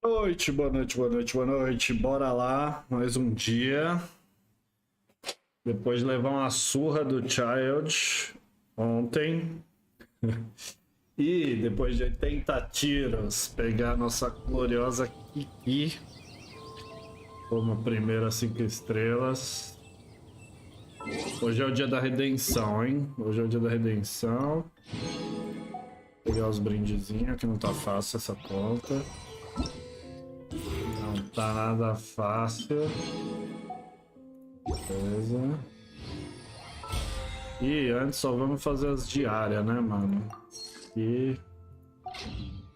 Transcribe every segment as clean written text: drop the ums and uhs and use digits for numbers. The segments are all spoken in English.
Noite, boa noite, boa noite, boa noite. Bora lá, mais um dia. Depois de levar uma surra do Childe ontem. E depois de 80 tiros, pegar a nossa gloriosa Kiki como primeira 5 estrelas. Hoje é o dia da redenção, hein? Hoje é o dia da redenção. Pegar os brindezinhos, que não tá fácil essa conta. Não tá nada fácil. Beleza. E antes só vamos fazer as diárias, né, mano? E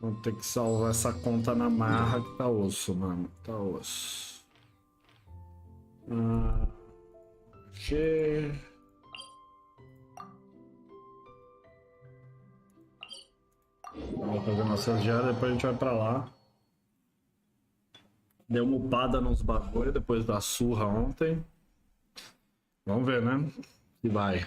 vamos ter que salvar essa conta na marra que tá osso, mano. Tá osso. Ok. Vamos fazer nossas diárias, depois a gente vai pra lá. Deu uma upada nos bagulho depois da surra ontem. Vamos ver, né? Se vai.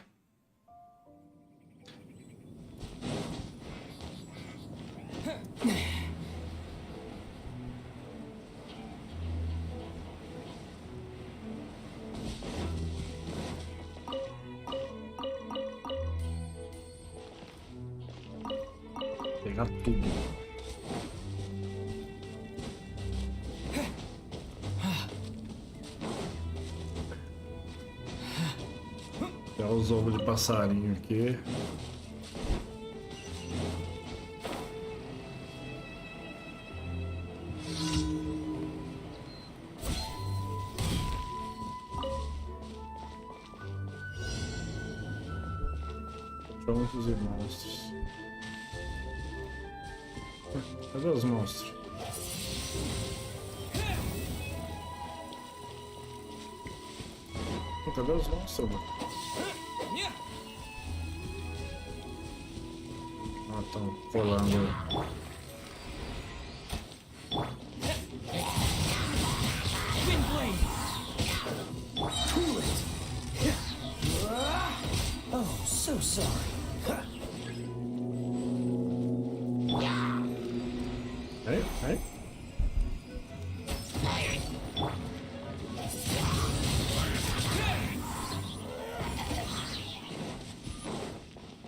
Pegar tudo. Pegar os ovos de passarinho aqui. Prontos e monstros. Cadê os monstros? Cadê os monstros, mano? Ah, estão colando. Oh, so sorry. Hey, hey.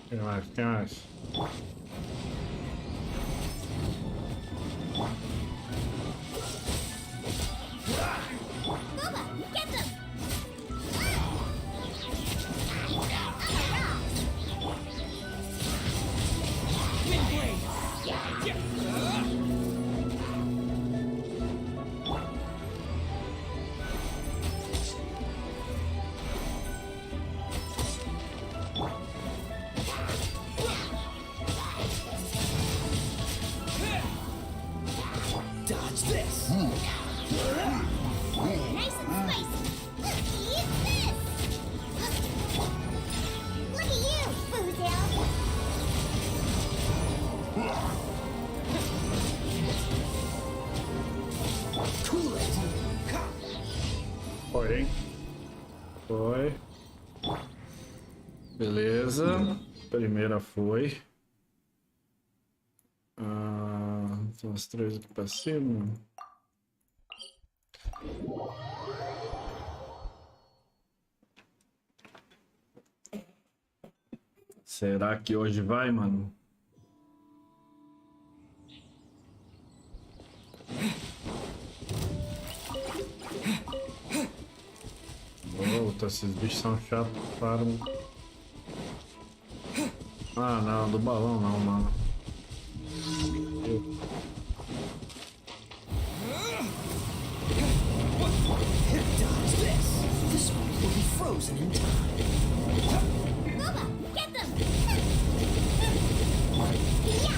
Quem mais? Quem mais? Dodge this. Nice and spicy. Eat this. Look at you, Boozle. Cool it. Foi, hein? Foi. Beleza. Primeira foi. Tem as 3 aqui pra cima. Será que hoje vai, mano? Volta, esses bichos são chatos para... Ah, não, do balão não, mano. Dodge this. This one will be frozen in time. Booba, get them. Yeah.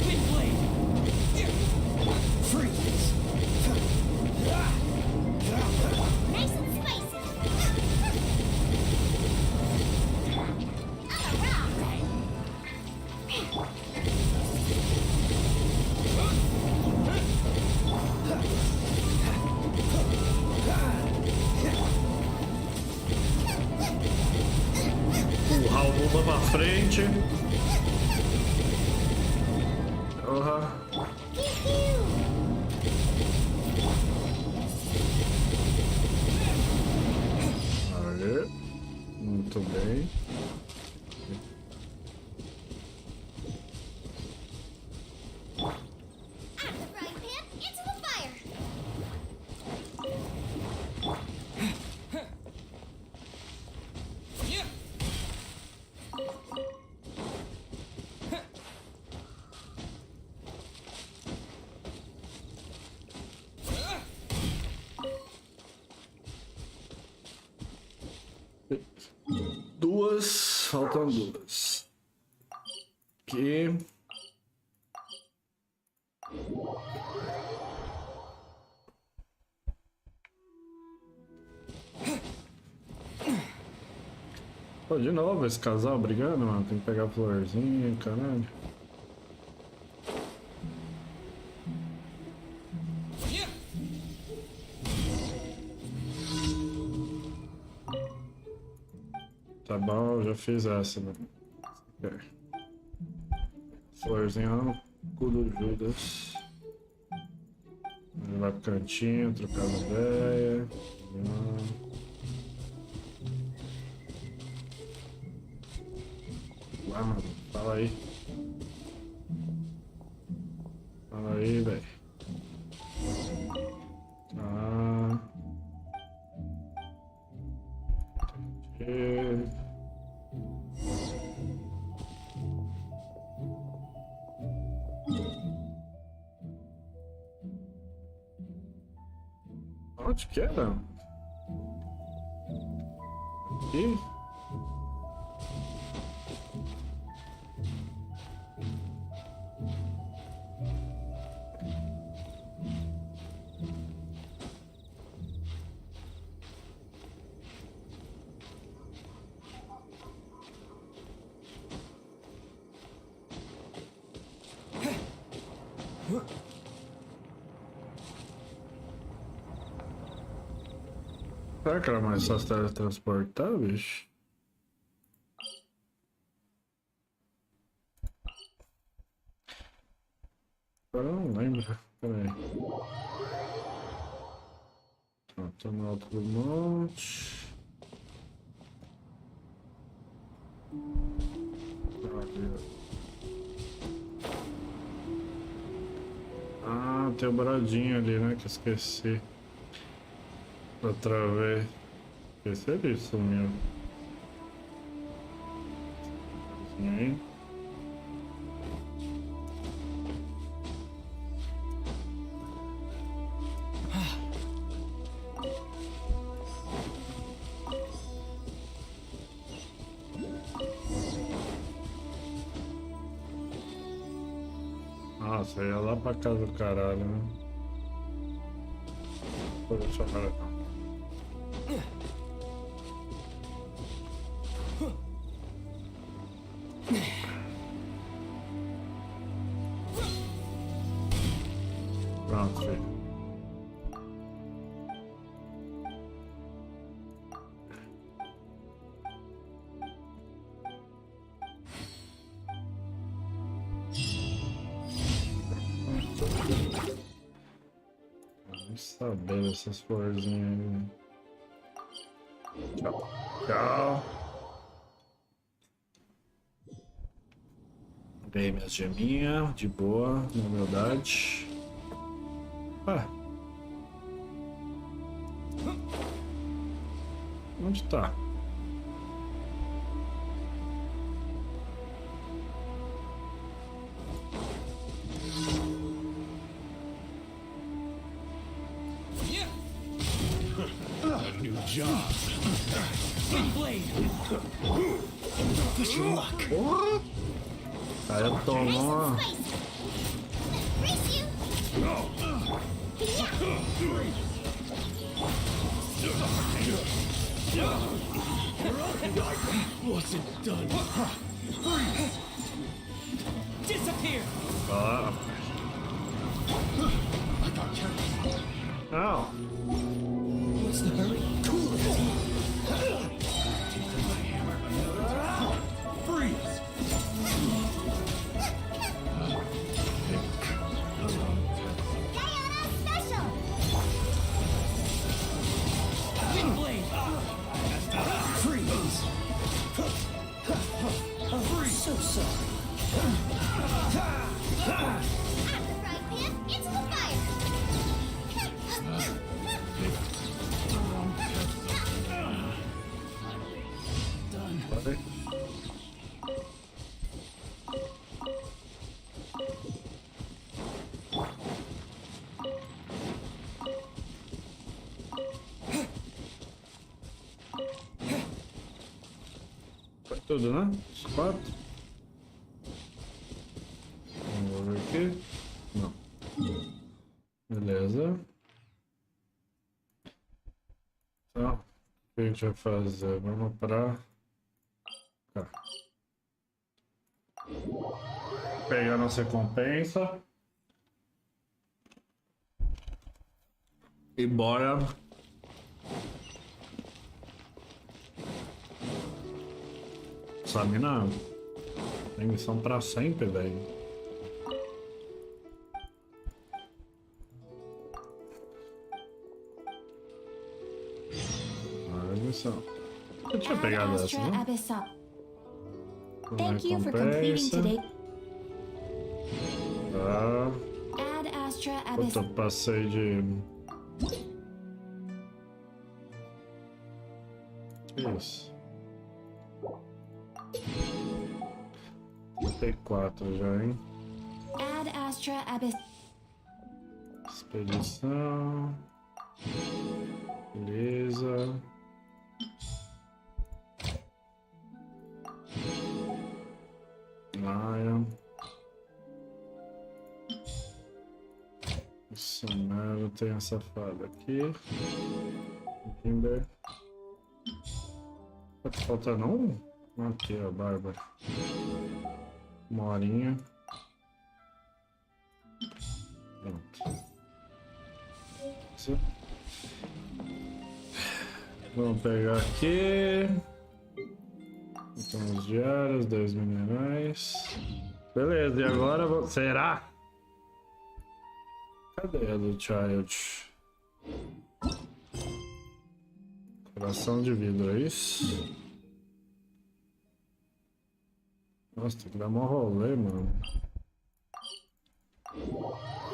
Wind blade. Freeze. Nice and spicy. Pula pra frente. Porra. Aê. Muito bem. Out of the frying pan, into the fire. Duas, faltam duas. Aqui. Pô, de novo esse casal brigando, mano. Tem que pegar a florzinha, caralho. Tá bom, já fiz essa, mano. Florzinha lá no cu do Judas. Ele vai pro cantinho, trocar a ideia. Lá, mano, fala aí. Fala aí, velho. Tá. Entendi. Onde que era? Aqui? Será que era mais fácil teletransportar, bicho? Agora eu não lembro. Pera aí. Tá, tô no alto do monte. Ah, tem o bradinho ali, né? Que eu esqueci. Outra vez. Esqueci ele, sumiu. Aí. Nossa, ia lá pra casa do caralho, né? Vou deixar o cara cá. Pronto, filho. Vamos saber dessas florzinhas aí. Tchau. Tchau. Ganhei minhas geminhas, de boa, na humildade. Ah. Onde tá? A new job. Big blade. Push your luck. Porra! Aí eu tomo. Race you. Wasn't done. Disappear. Ah. I got carried. Não. What's the hurry? Cool it. Take my hammer. Foi tudo, né? Os 4. Vamos ver aqui. Não. Beleza. Então, o que a gente vai fazer? Vamos pra cá. Pegar nossa recompensa. E bora. Essa mina tem missão pra sempre, velho. Ah, missão. Eu tinha pegado essa, né? Thank you for completing today. Tá. Add Astra Puta, Abyss. passei de... Isso. 34 já, hein? Add Astra Abyss. Expedição. Beleza. Lion. Isso mesmo, tem essa fada aqui. Kimber. Tá faltando um? Aqui, ó, Bárbara. Uma horinha. Pronto. Isso. Vamos pegar aqui. Então, os diários, 2 minerais. Beleza, e agora será? Cadê a do Childe? Coração de vidro, é isso? Nossa, tem que dar mó rolê, mano.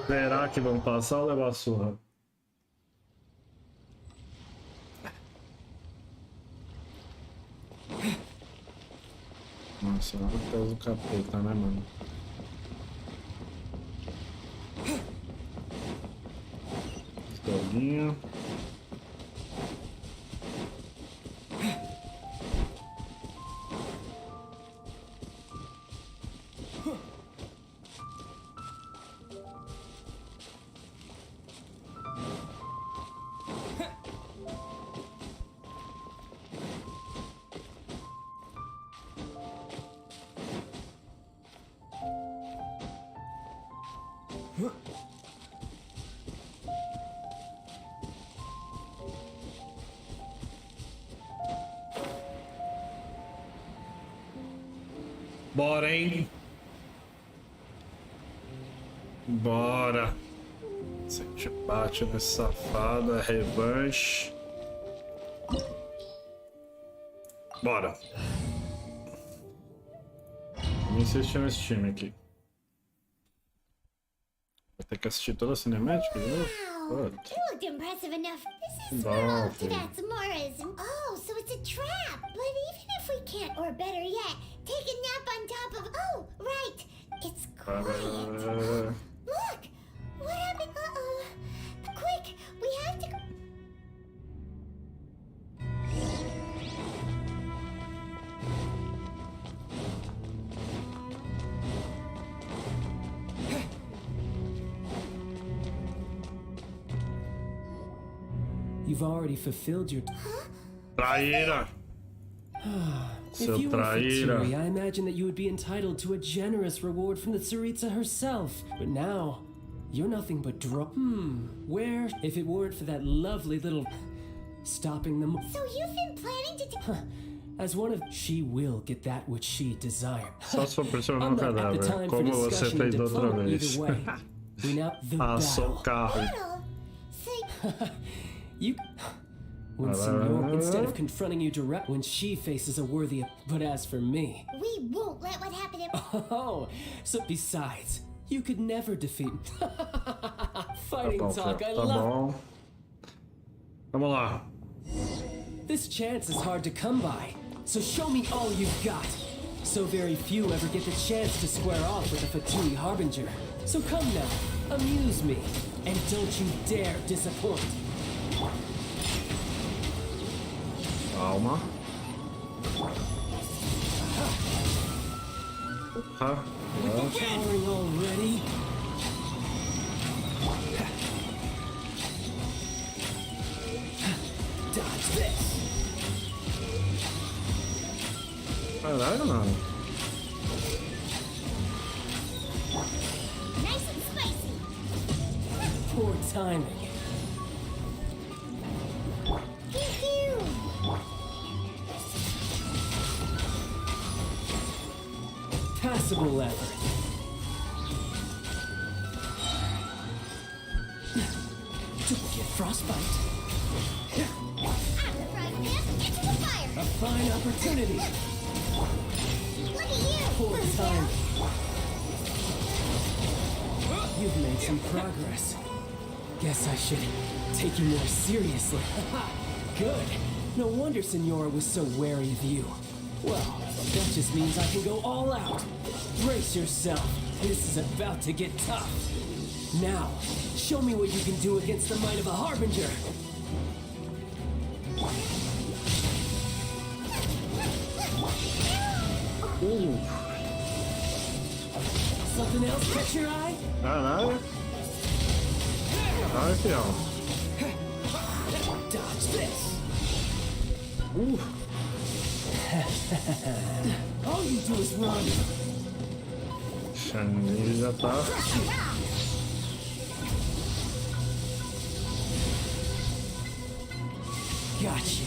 Será que vão passar ou levar a surra? Nossa, não por causa do capeta, né, mano? Doguinho. Bora, hein? Bora. Se a gente bate nesse safado, é revanche. Bora. Vamos insistir nesse time aqui. Vai ter que assistir toda a cinemática de novo? Wow, What? you looked impressive enough. This is Wow. all that's Morism. Oh, so it's a trap. But even if we can't, or better yet, take a nap on top of. Oh, right. It's quiet. Look, what happened? Uh-oh. Quick, we have to. You've already fulfilled your... Traíra! If Seu you were traíra. Fatsuri, I imagine that you would be entitled to a generous reward from the Tsaritsa herself. But now, you're nothing but where, if it weren't for that lovely little... stopping them... So you've been planning to do. As one of... She will get that which she desired. Só se for pressionar I'm no not at the cadáver, time for como você discussion fez and da outra diplomacy vez. either way. We now... The Passou o battle. carro. Battle? Say, You... When Senor, instead of confronting you direct when she faces a worthy... But as for me... we won't let what happened to. Oh, so besides, you could never defeat... Tá Fighting bom, talk, I tá love... bom. Vamos lá. This chance is hard to come by, so show me all you've got. So very few ever get the chance to square off with a Fatui Harbinger. So come now, amuse me, and don't you dare disappoint. Calma. Huh? Cowering already? Dodge this! Caralho, mano. Nice and spicy. Poor timing. Pew-pew. Passable effort. Don't get frostbite. I'm the frying pan. Into the fire. A fine opportunity. Look at you. Poor loser. timing. You've made some progress. Guess I should take you more seriously. Good. No wonder Senora was so wary of you. Well, that just means I can go all out. Brace yourself. This is about to get tough. Now, show me what you can do against the might of a Harbinger. Ooh. Something else catch your eye? Caralho. Caralho, fião. Dodge this. All you do is run. Xandinho já tá. Got you.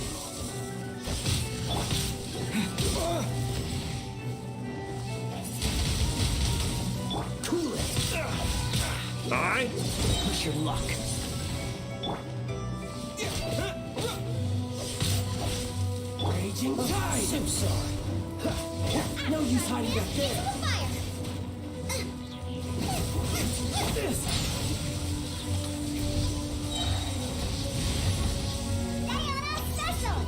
Cool it. Ai! Push your luck. Raging tide. So sorry. No use hiding back there. Fire. This. Diana special.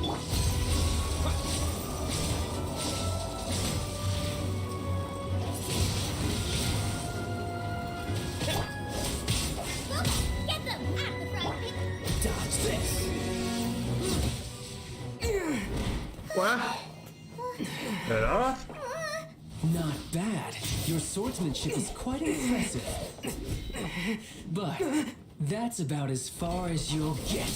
Get them. I'm the frying pan. Dodge this. Ué? Será? Not bad. Your swordsmanship is quite impressive. But that's about as far as you'll get.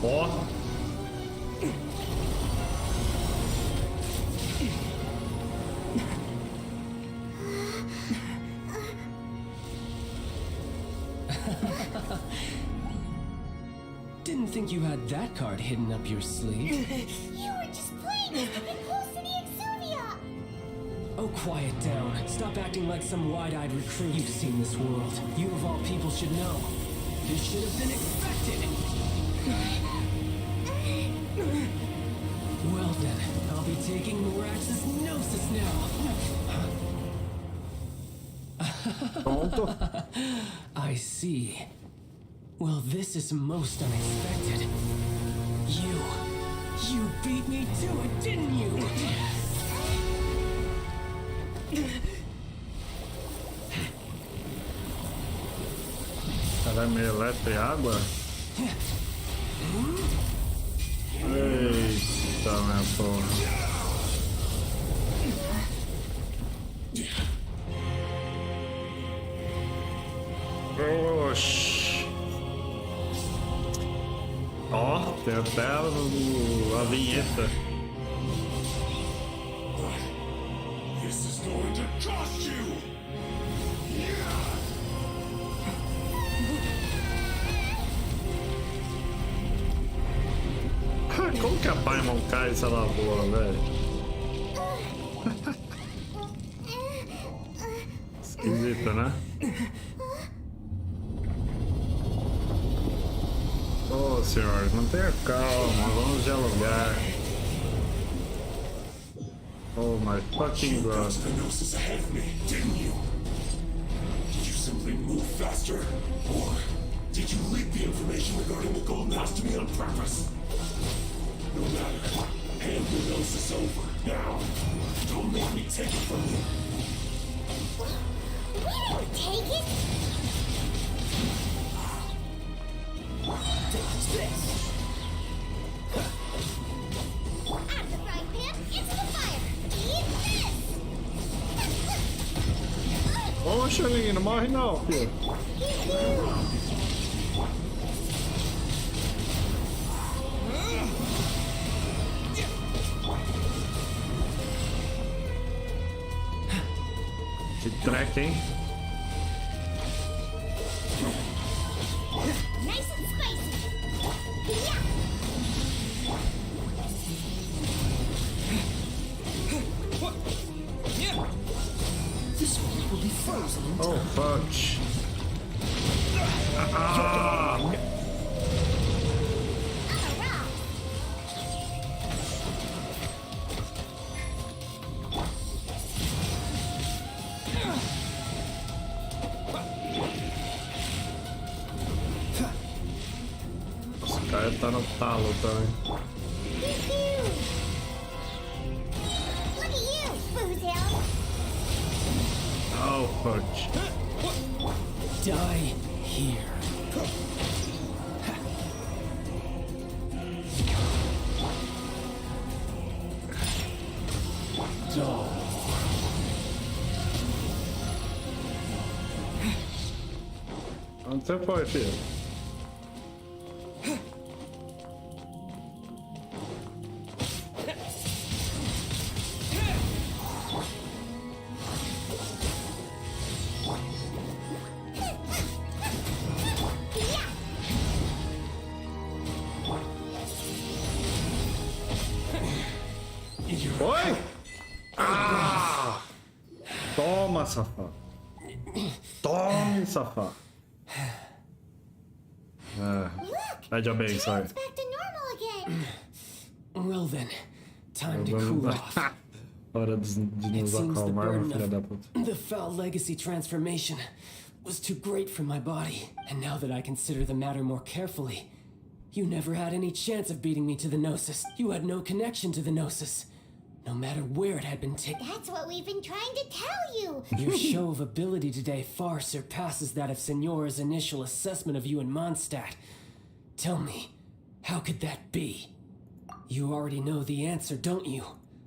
Ó. Didn't think you had that card hidden up your sleeve. You were just playing and close to the Exuvia. Oh, quiet down. Stop acting like some wide-eyed recruit. You've seen this world. You of all people should know. This should have been expected. Well then, I'll be taking Morax's Gnosis now. Pronto. I see. Well, this is most unexpected. You beat me to it, didn't you? Caralho, meio elétrico e água? Eita, minha porra. Oxi. Ó, tem até a vinheta. This is going to cost you! Como que a Paimon cai essa lavoura, velho? Esquisita, né? Ô, senhores, mantenha calma, vamos dialogar. Oh my fucking god. The Gnosis ahead of me, didn't you? Did you simply move faster? Or did you leak the information regarding the Golden House to me on purpose? No matter. Hand the Gnosis over, now. Don't make me take it from you. We don't take it. Dodge this. I'm the frying pan. Ô, Xalinho, não morre não, filho. Que treca, hein? Nice and spicy. Yeah. This one will be frozen. Oh, fuck. Ah! Esse cara tá no talo também. Look at you, Boozle. Oh, fuck. Die here. Onde você foi, filho? Oi? Ah! Toma, safado. Tome, safado. Veja bem, sai. It's back to normal again. Well then, time to cool off. Hora de It nos seems the acalmar, burden filha da puta. of the foul legacy transformation was too great for my body. And now that I consider the matter more carefully, you never had any chance of beating me to the Gnosis. You had no connection to the Gnosis, no matter where it had been taken. That's what we've been trying to tell you. Your show of ability today far surpasses that of Signora's initial assessment of you in Mondstadt. Tell me, how could that be? You already know the answer, don't you?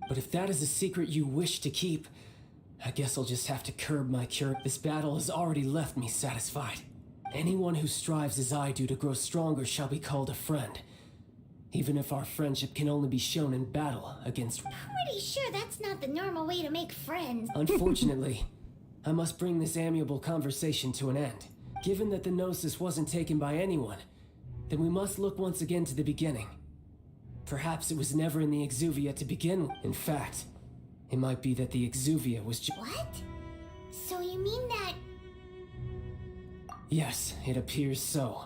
But if that is a secret you wish to keep, I guess I'll just have to curb my cure. This battle has already left me satisfied. Anyone who strives as I do to grow stronger shall be called a friend. Even if our friendship can only be shown in battle against... Pretty sure that's not the normal way to make friends. Unfortunately, I must bring this amiable conversation to an end. Given that the Gnosis wasn't taken by anyone, then we must look once again to the beginning. Perhaps it was never in the Exuvia to begin with. In fact, it might be that the Exuvia was What? So you mean that... Yes, it appears so.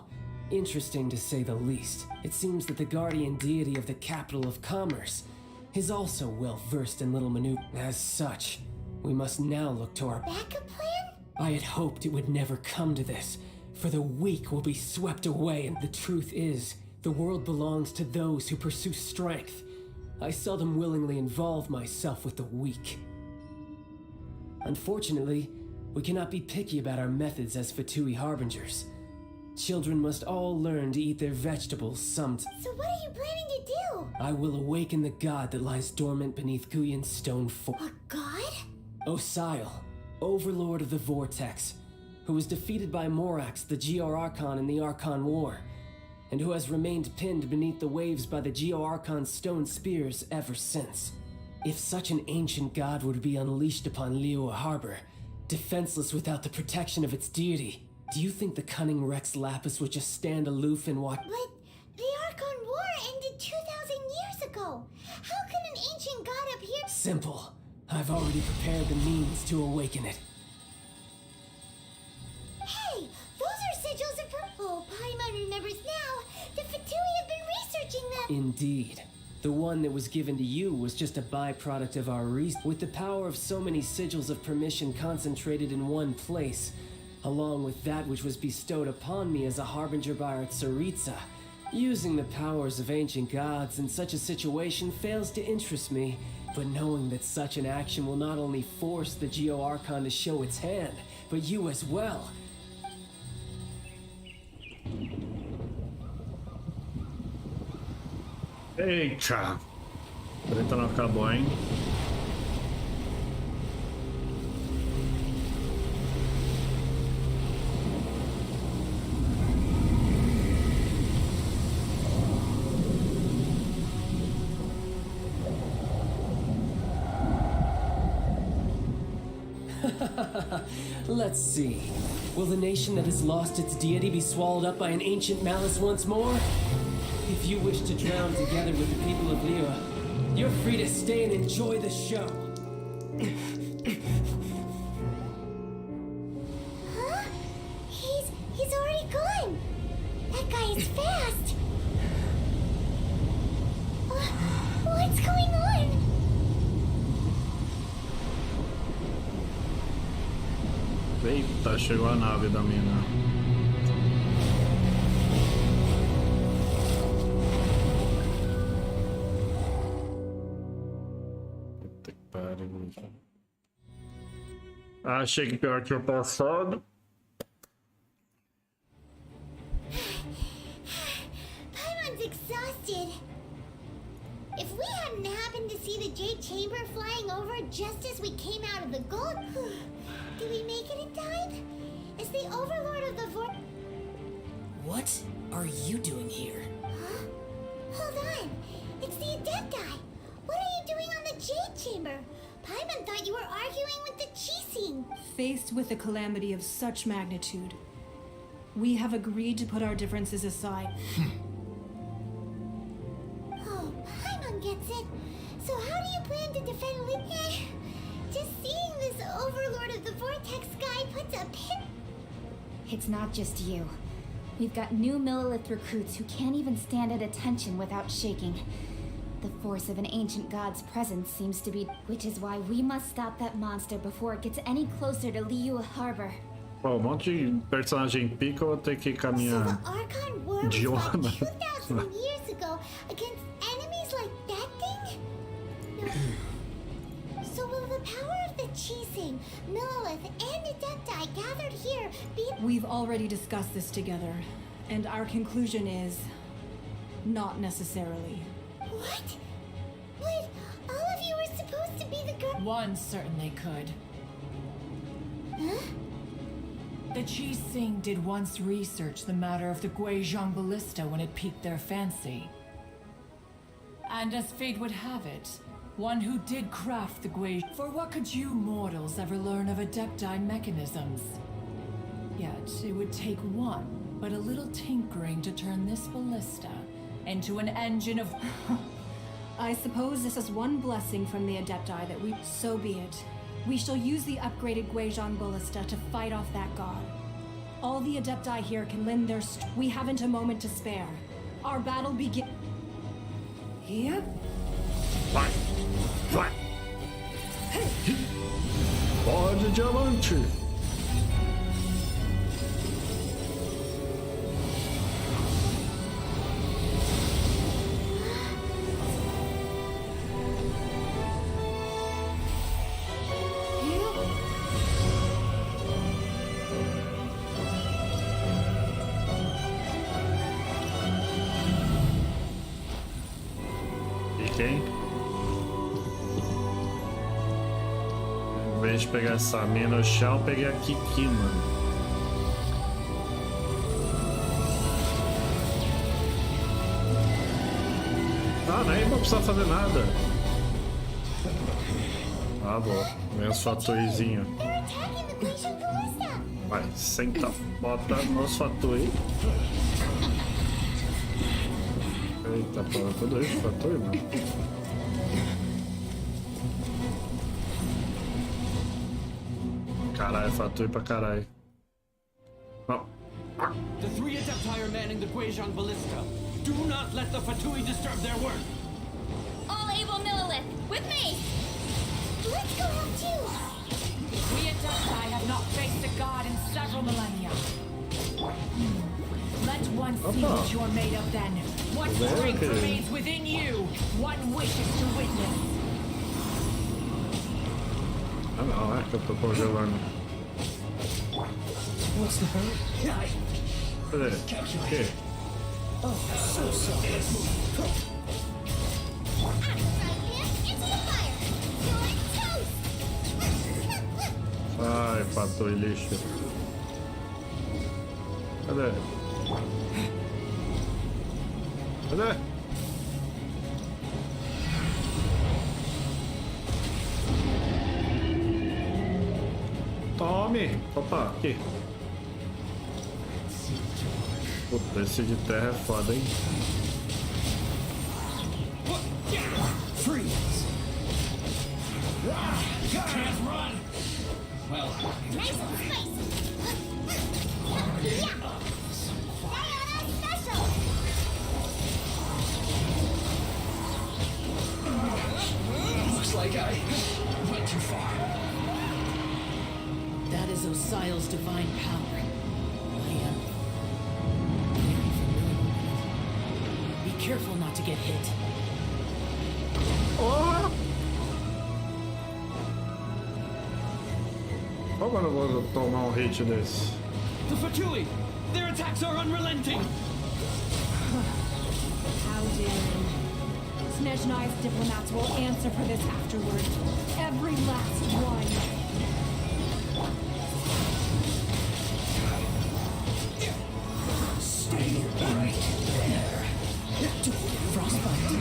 Interesting to say the least. It seems that the guardian deity of the capital of commerce is also well versed in little maneuver. As such, we must now look to our backup plan? I had hoped it would never come to this, for the weak will be swept away, and the truth is, the world belongs to those who pursue strength. I seldom willingly involve myself with the weak. Unfortunately, we cannot be picky about our methods as Fatui Harbingers. Children must all learn to eat their vegetables So what are you planning to do? I will awaken the god that lies dormant beneath Guyon's stone fort. A god? Osile, overlord of the Vortex, who was defeated by Morax, the Geo-Archon in the Archon War, and who has remained pinned beneath the waves by the Geo-Archon's stone spears ever since. If such an ancient god were to be unleashed upon Liyue Harbor, defenseless without the protection of its deity, do you think the cunning Rex Lapis would just stand aloof and watch? But the Archon War ended 2,000 years ago. How can an ancient god appear? Simple. I've already prepared the means to awaken it. Hey, those are sigils of Oh, Paimon remembers now. The Fatui have been researching them. Indeed. The one that was given to you was just a byproduct of our research. With the power of so many sigils of permission concentrated in one place, along with that which was bestowed upon me as a harbinger by our Tsaritsa, using the powers of ancient gods in such a situation fails to interest me, but knowing that such an action will not only force the Geo-Archon to show its hand, but you as well. Eita! A treta não acabou, hein? Let's see. Will the nation that has lost its deity be swallowed up by an ancient malice once more? If you wish to drown together with the people of Liyue, you're free to stay and enjoy the show. Huh? He's already gone. That guy is fast. What's going on? Eita, chegou a nave da mina. Puta que pariu. Achei que pior que o passado. Paimon's exhausted. If we hadn't happened to see the Jade Chamber flying over just as we came out of the gold... Did we make it in time? Is the Overlord of the What are you doing here? Huh? Hold on. It's the Adepti. What are you doing on the Jade Chamber? Paimon thought you were arguing with the Chising. Faced with a calamity of such magnitude, we have agreed to put our differences aside. Oh, Paimon gets it. So how do you plan to defend Just seeing this Overlord of the Vortex guy puts a pin... It's not just you. We've got new Millilith recruits who can't even stand at attention without shaking. The force of an ancient god's presence seems to be... Which is why we must stop that monster before it gets any closer to Liyue Harbor. Pô, um monte de personagem pica, eu vou ter que So caminhar. the Archon War was Johanna. fought 2,000 years ago against enemies like that thing? No. So will the power of the Chising, Millilith, and Adepti gathered here be... We've already discussed this together, and our conclusion is... not necessarily. What? But all of you were supposed to be the girl... One certainly could. Huh? The Chising did once research the matter of the Guizhong ballista when it piqued their fancy. And as fate would have it, one who did craft the Guizhong... For what could you mortals ever learn of Adepti mechanisms? Yet, it would take one, but a little tinkering to turn this ballista into an engine of... I suppose this is one blessing from the Adepti that we... So be it. We shall use the upgraded Guizhong ballista to fight off that god. All the Adepti here can lend their we haven't a moment to spare. Our battle begin... Yep. Vai! Vai! Pode, diamante! Em vez de pegar essa mina no chão, eu peguei a Kiki, mano. Ah, nem vou precisar fazer nada. Ah, bom. Meus fatuizinho. They're attacking the Guizhong ballista! Vai, senta. Bota nosso fatui. Eita, porra, tudo isso fatui, mano. Caralho, fatui pra caralho. Ó. The three Adepti are manning the Guizhong ballista. Do not let the Fatui disturb their work. All able Millilith, with me! Let's go help too! We Adepti have not faced a god in several millennia. Let one see what you're made of then. What strength remains within you. What wishes to witness. Ah não, é que eu tô congelando. What's the hurry? Cadê? O quê? Oh, so sorry. Into the fire! You're toast! Ai, fatui lixo. Cadê? Cadê? Some! Opa, aqui. Puta, esse de terra é foda, hein? Freeze! Can't run! Well, Nice and spicy. Yeah. Diana special. looks like I went too far. That is Osial's divine power. I am very familiar with it. Be careful not to get hit. Oh! Como eu não vou tomar um hit desse? The Fatui! Their attacks are unrelenting! How dare you? Snezhnai's diplomats will answer for this afterward. Every last one. Stay right there. Frostbite.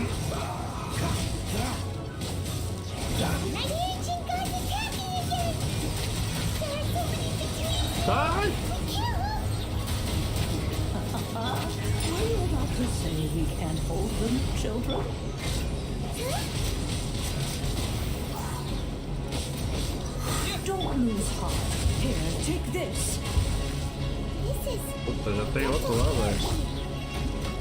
My ancient gods attacking again. There are so many victories. Sai! Were you about to say we can't hold them, children? Don't lose heart. Here, take this. This is Puta, já tem outro lá, velho.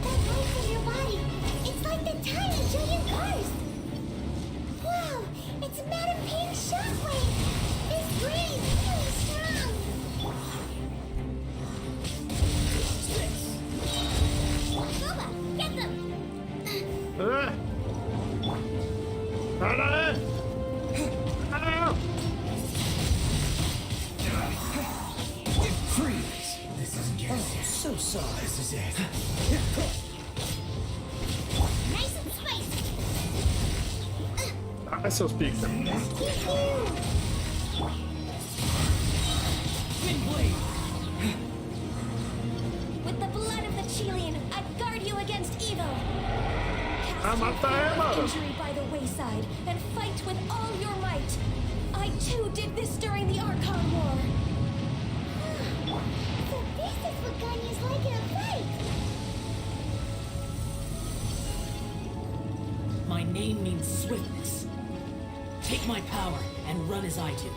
that light from your body. It's like the tiny giant cars. Wow, it's Madame Ping's shockwave. This brain is really strong. Boba, get them. Ah! Sai daí! Ah! Freeze! This isn't Genshin. So sorry. This is it. Nice and spicy. Ai, seus pica. Wind blade! With the blood of the Chilean, I guard you against evil. Ah, mata ela! Injury by the wayside and fight with all your might. I too did this during the Archon War. So this is what Ganya's like in a fight. My name means swiftness. Take my power and run as I do.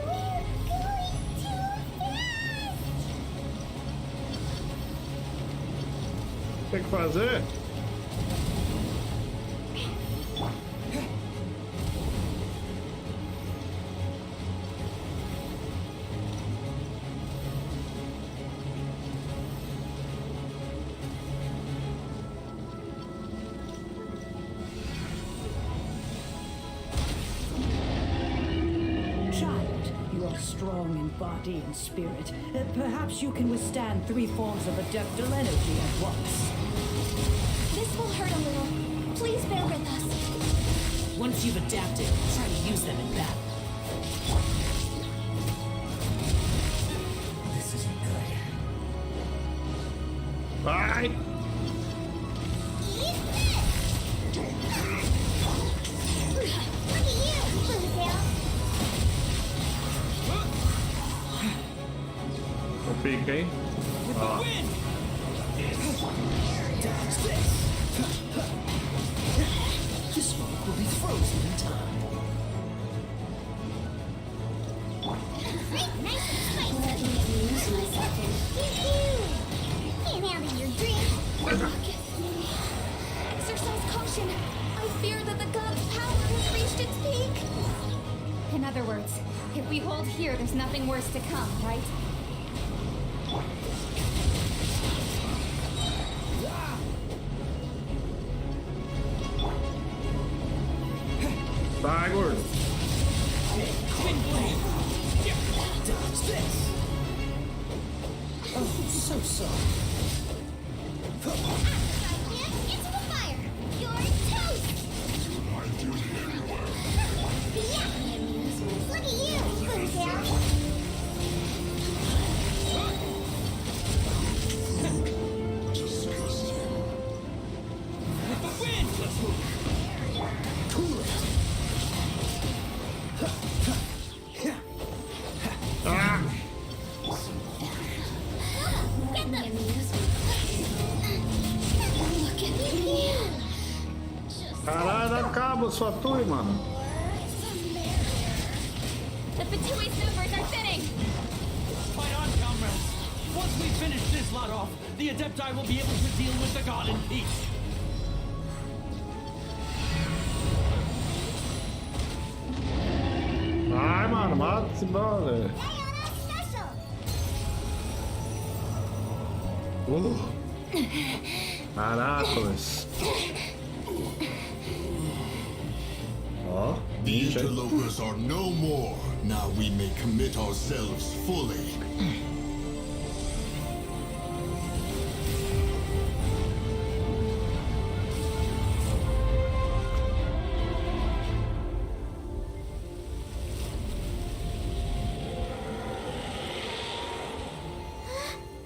We're going too fast. Tem que fazer? Child, you are strong in body and spirit. Perhaps you can withstand 3 forms of adeptal energy at once. This will hurt a little. Please bear with us. Once you've adapted, try to use them in battle. This isn't good. Vai! Eat this. Look at you, Bluetail. O pica, hein? With the wind! Dodge this. The smoke will be frozen in time. Nice and spicy. Let me amuse myself in. Can't handle your drink. Exercise caution. I fear that the god's power has reached its peak. In other words, if we hold here, there's nothing worse to come, right? Vai, gordo. Wind blade! Dodge this. Oh, so sorry. Into the fire. You're toast. Yeah. Look at you, Bluetail. With the wind! Let's move! Cool it! Caralho, dá cabo, sua tui, mano. The Fatui supers are thinning! Fight on, comrades! Once we finish this lot off, the Adepti will be able to deal with the god in peace. Vai, mano, mata esse brother. Caracas. Ó, The interlopers are no more. Now we may commit ourselves fully.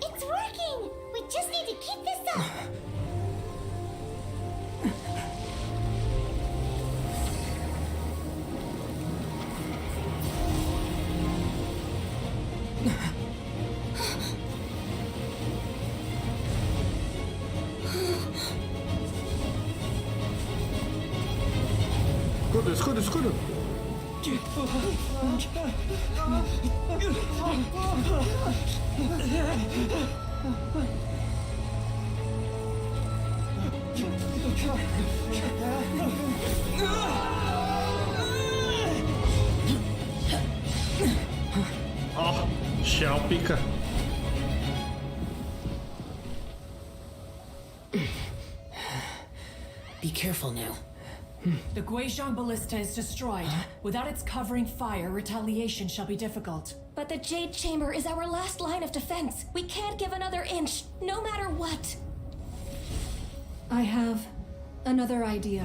It's working! We just need to keep this up! escudo, escudo, escudo. Ó, Shell pica. Be careful now. The Guizhong Ballista is destroyed. Without its covering fire, retaliation shall be difficult. But the Jade Chamber is our last line of defense. We can't give another inch, no matter what. I have another idea.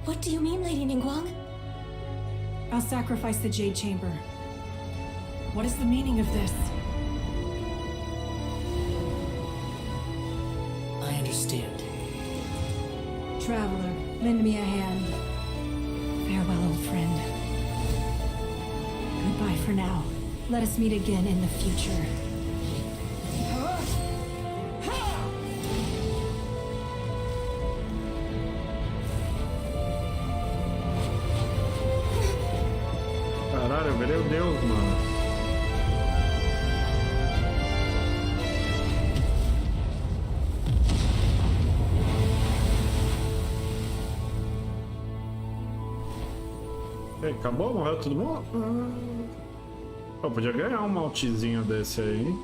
What do you mean, Lady Ningguang? I'll sacrifice the Jade Chamber. What is the meaning of this? I understand. Traveler, lend me a hand. Farewell, old friend. Goodbye for now. Let us meet again in the future. Caralho, meu Deus, mano. Ei, acabou? Morreu todo mundo? Eu podia ganhar um maltezinho desse aí, hein?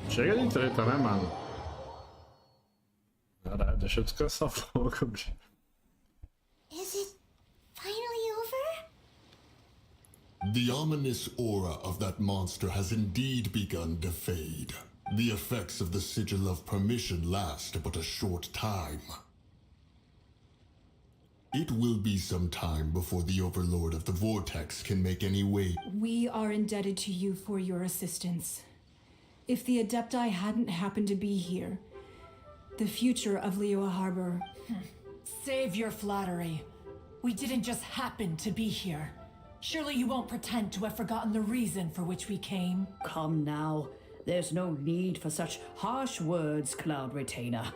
Chega de treta, né, mano? Caralho, deixa eu descansar um pouco, bicho. Is it finally over? The ominous aura of that monster has indeed begun to fade. The effects of the Sigil of Permission last but a short time. It will be some time before the Overlord of the Vortex can make any way. We are indebted to you for your assistance. If the Adepti hadn't happened to be here, the future of Liyue Harbor... Save your flattery. We didn't just happen to be here. Surely you won't pretend to have forgotten the reason for which we came? Come now. There's no need for such harsh words, Cloud Retainer.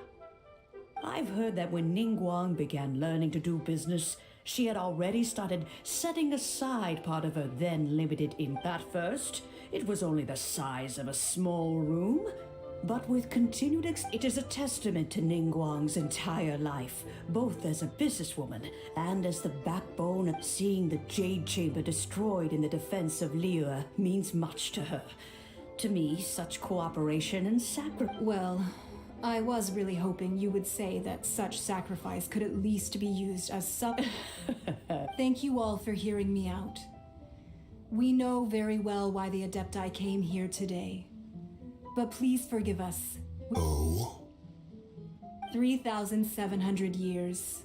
I've heard that when Ningguang began learning to do business, she had already started setting aside part of her then limited income. At first, it was only the size of a small room, but with continued it is a testament to Ningguang's entire life, both as a businesswoman and as the backbone of seeing the Jade Chamber destroyed in the defense of Liyue means much to her. To me, such cooperation and sacrifice... Well, I was really hoping you would say that such sacrifice could at least be used as some... Thank you all for hearing me out. We know very well why the Adepti came here today. But please forgive us. Oh? 3,700 years.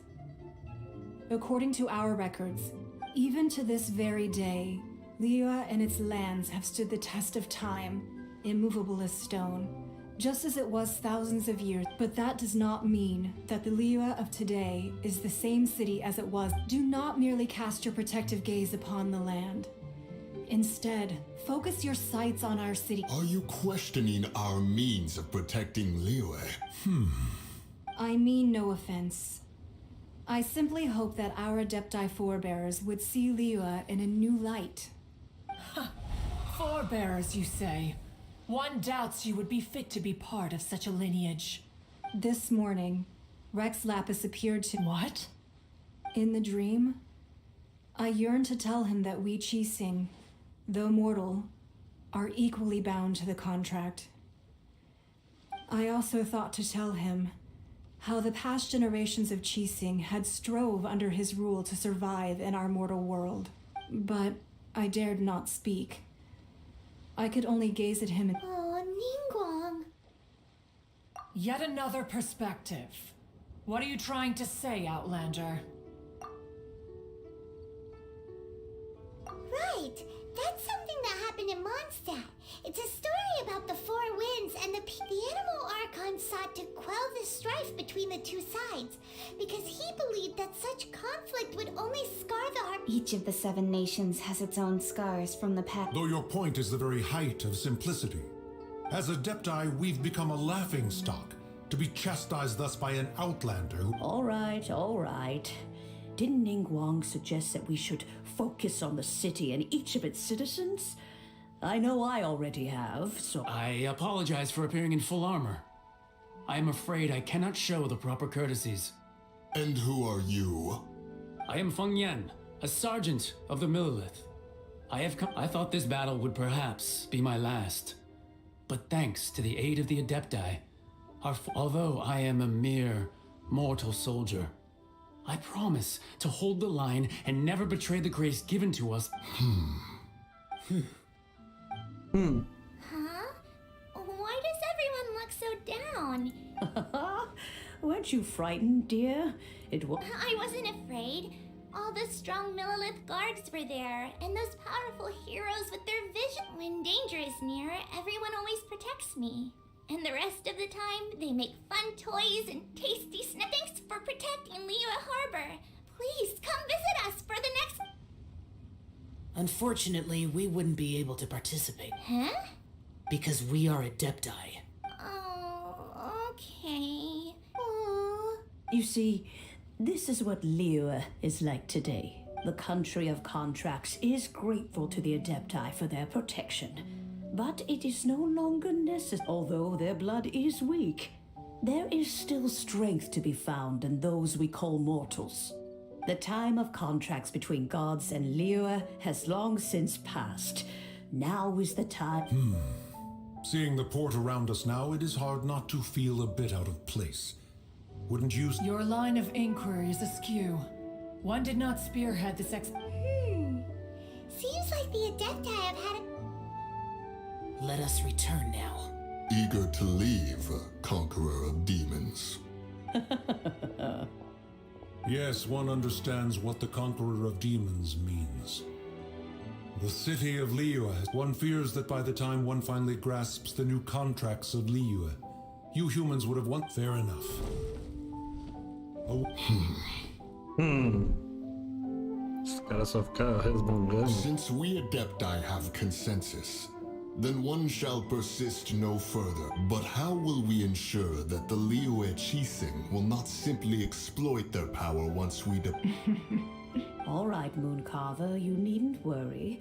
According to our records, even to this very day, Liyue and its lands have stood the test of time, immovable as stone. just as it was thousands of years. But that does not mean that the Liyue of today is the same city as it was. Do not merely cast your protective gaze upon the land. Instead, focus your sights on our city. Are you questioning our means of protecting Liyue? I mean no offense. I simply hope that our Adepti forebears would see Liyue in a new light. Forebearers, you say? One doubts you would be fit to be part of such a lineage. This morning, Rex Lapis appeared to... What? In the dream, I yearned to tell him that we Qixing, though mortal, are equally bound to the contract. I also thought to tell him how the past generations of Qixing had strove under his rule to survive in our mortal world. But I dared not speak. I could only gaze at him and... Oh, Ningguang. Yet another perspective. What are you trying to say, Outlander? Right. That's something that happened in Mondstadt. It's a story about the four winds, and the Animal Archon sought to quell the strife between the two sides, because he believed that such conflict would only scar the Each of the 7 nations has its own scars from the past. Though your point is the very height of simplicity. As Adepti, we've become a laughingstock, to be chastised thus by an outlander who... All right. Didn't Ningguang suggest that we should focus on the city and each of its citizens? I know I already have, so... I apologize for appearing in full armor. I am afraid I cannot show the proper courtesies. And who are you? I am Feng Yan, a sergeant of the Millilith. I thought this battle would perhaps be my last. But thanks to the aid of the Adepti, although I am a mere mortal soldier, I promise to hold the line and never betray the grace given to us. Huh? Why does everyone look so down? Weren't you frightened, dear? I wasn't afraid. All the strong Millilith guards were there, and those powerful heroes with their vision. When danger is near, everyone always protects me. And the rest of the time, they make fun toys and tasty snacks. Thanks for protecting Liyue Harbor. Please come visit us for the next... Unfortunately, we wouldn't be able to participate. Huh? Because we are Adepti. Oh, okay. Aw. You see, this is what Liyue is like today. The country of contracts is grateful to the Adepti for their protection. But it is no longer necessary. Although their blood is weak, there is still strength to be found in those we call mortals. The time of contracts between gods and Liyue has long since passed. Now is the time... Seeing the port around us now, it is hard not to feel a bit out of place. Wouldn't you... Your line of inquiry is askew. One did not spearhead this Seems like the Adepti have had a... Let us return now. Eager to leave, conqueror of demons. Yes, one understands what the Conqueror of Demons means. The city of Liyue, one fears that by the time one finally grasps the new contracts of Liyue, you humans would have won. Fair enough. Oh. Os caras só ficam resmungando. Since we Adepti have consensus, then one shall persist no further. But how will we ensure that the Liyue Qixing will not simply exploit their power once we All right, Mooncarver, you needn't worry.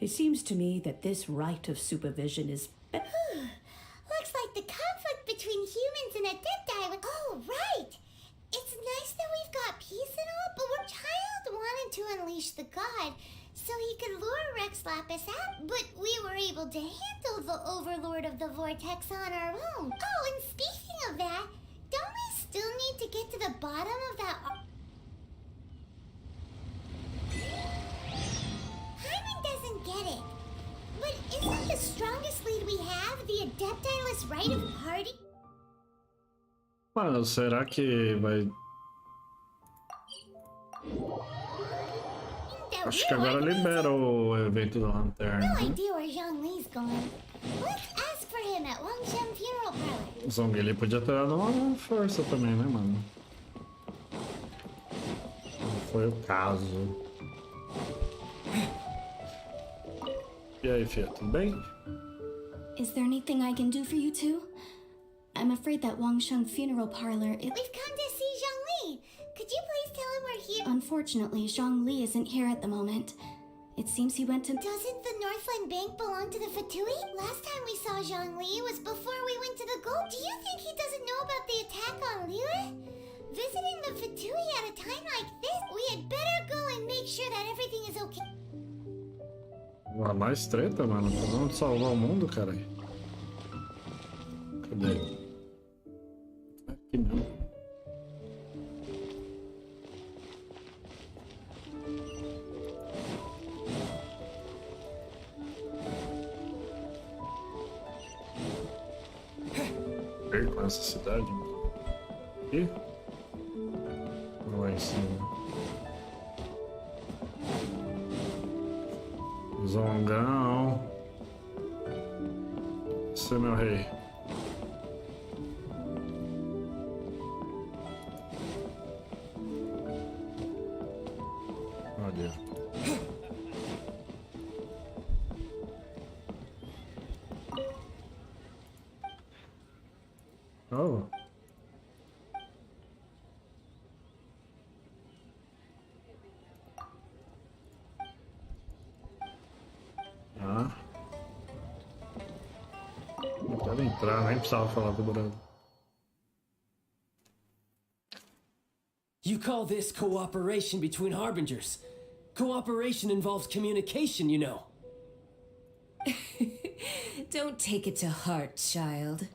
It seems to me that this right of supervision is... Looks like the conflict between humans and Adepti was... Oh, right! It's nice that we've got peace and all, but Childe wanted to unleash the god so he could lure Rex Lapis out, but we were able to handle the Overlord of the Vortex on our own. Oh, and speaking of that, don't we still need to get to the bottom of that... Hyman doesn't get it. But isn't the strongest lead we have the Adepti-less right of party? Mano, será que vai... Acho que agora libera o evento da lanterna. No idea where Zhang Li's gone. Let's ask for him at Wangshan Funeral Parlor. O Zhongli podia ter dado uma força também, né, mano? Não foi o caso. E aí, Fia, tudo bem? Is there anything I can do for you two? I'm afraid that Wangsheng funeral parlor. We've come to see Zhongli. Could you please tell him we're here? Unfortunately, Zhongli isn't here at the moment. It seems he went to. Doesn't the Northland Bank belong to the Fatui? Last time we saw Zhongli was before we went to the gold. Do you think he doesn't know about the attack on Liyue? Visiting the Fatui at a time like this, we had better go and make sure that everything is okay. A mais treta, mano. Vamos salvar o mundo, cara. Cadê? Aqui mesmo. Com essa cidade aqui lá em cima. Zongão, você é meu rei. Olha. Oh. Ah. Não quero entrar, nem precisava falar com o Brando. You call this cooperation between harbingers? Cooperation involves communication, you know. Don't take it to heart, child.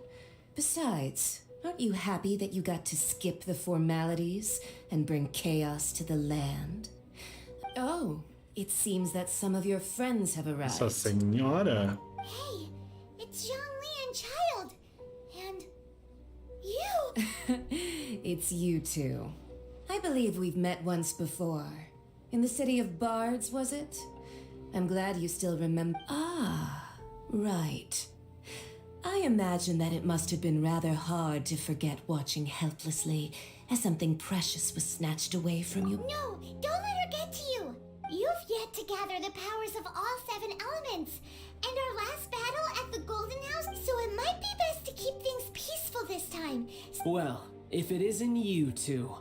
Besides, aren't you happy that you got to skip the formalities and bring chaos to the land? Oh, it seems that some of your friends have arrived. Essa senhora. Hey, it's Zhongli and Childe. And you. It's you two. I believe we've met once before. In the city of Bards, was it? I'm glad you still remember. Ah, right. I imagine that it must have been rather hard to forget watching helplessly as something precious was snatched away from you. No, don't let her get to you. You've yet to gather the powers of all 7 elements. And our last battle at the Golden House, so it might be best to keep things peaceful this time. Well, if it isn't you two.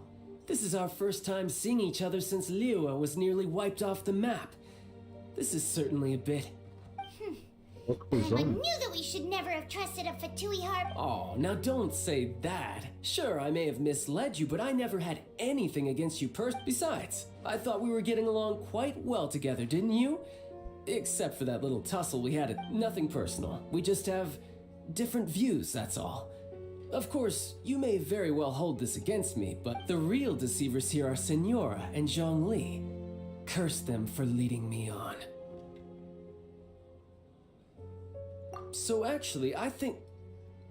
This is our first time seeing each other since Liyue was nearly wiped off the map. This is certainly a bit... I knew that we should never have trusted a Fatui harp. Oh, now don't say that. Sure, I may have misled you, but I never had anything against you Besides, I thought we were getting along quite well together, didn't you? Except for that little tussle we had. Nothing personal. We just have different views, that's all. Of course, you may very well hold this against me, but the real deceivers here are Senora and Zhongli. Curse them for leading me on. So actually, I think...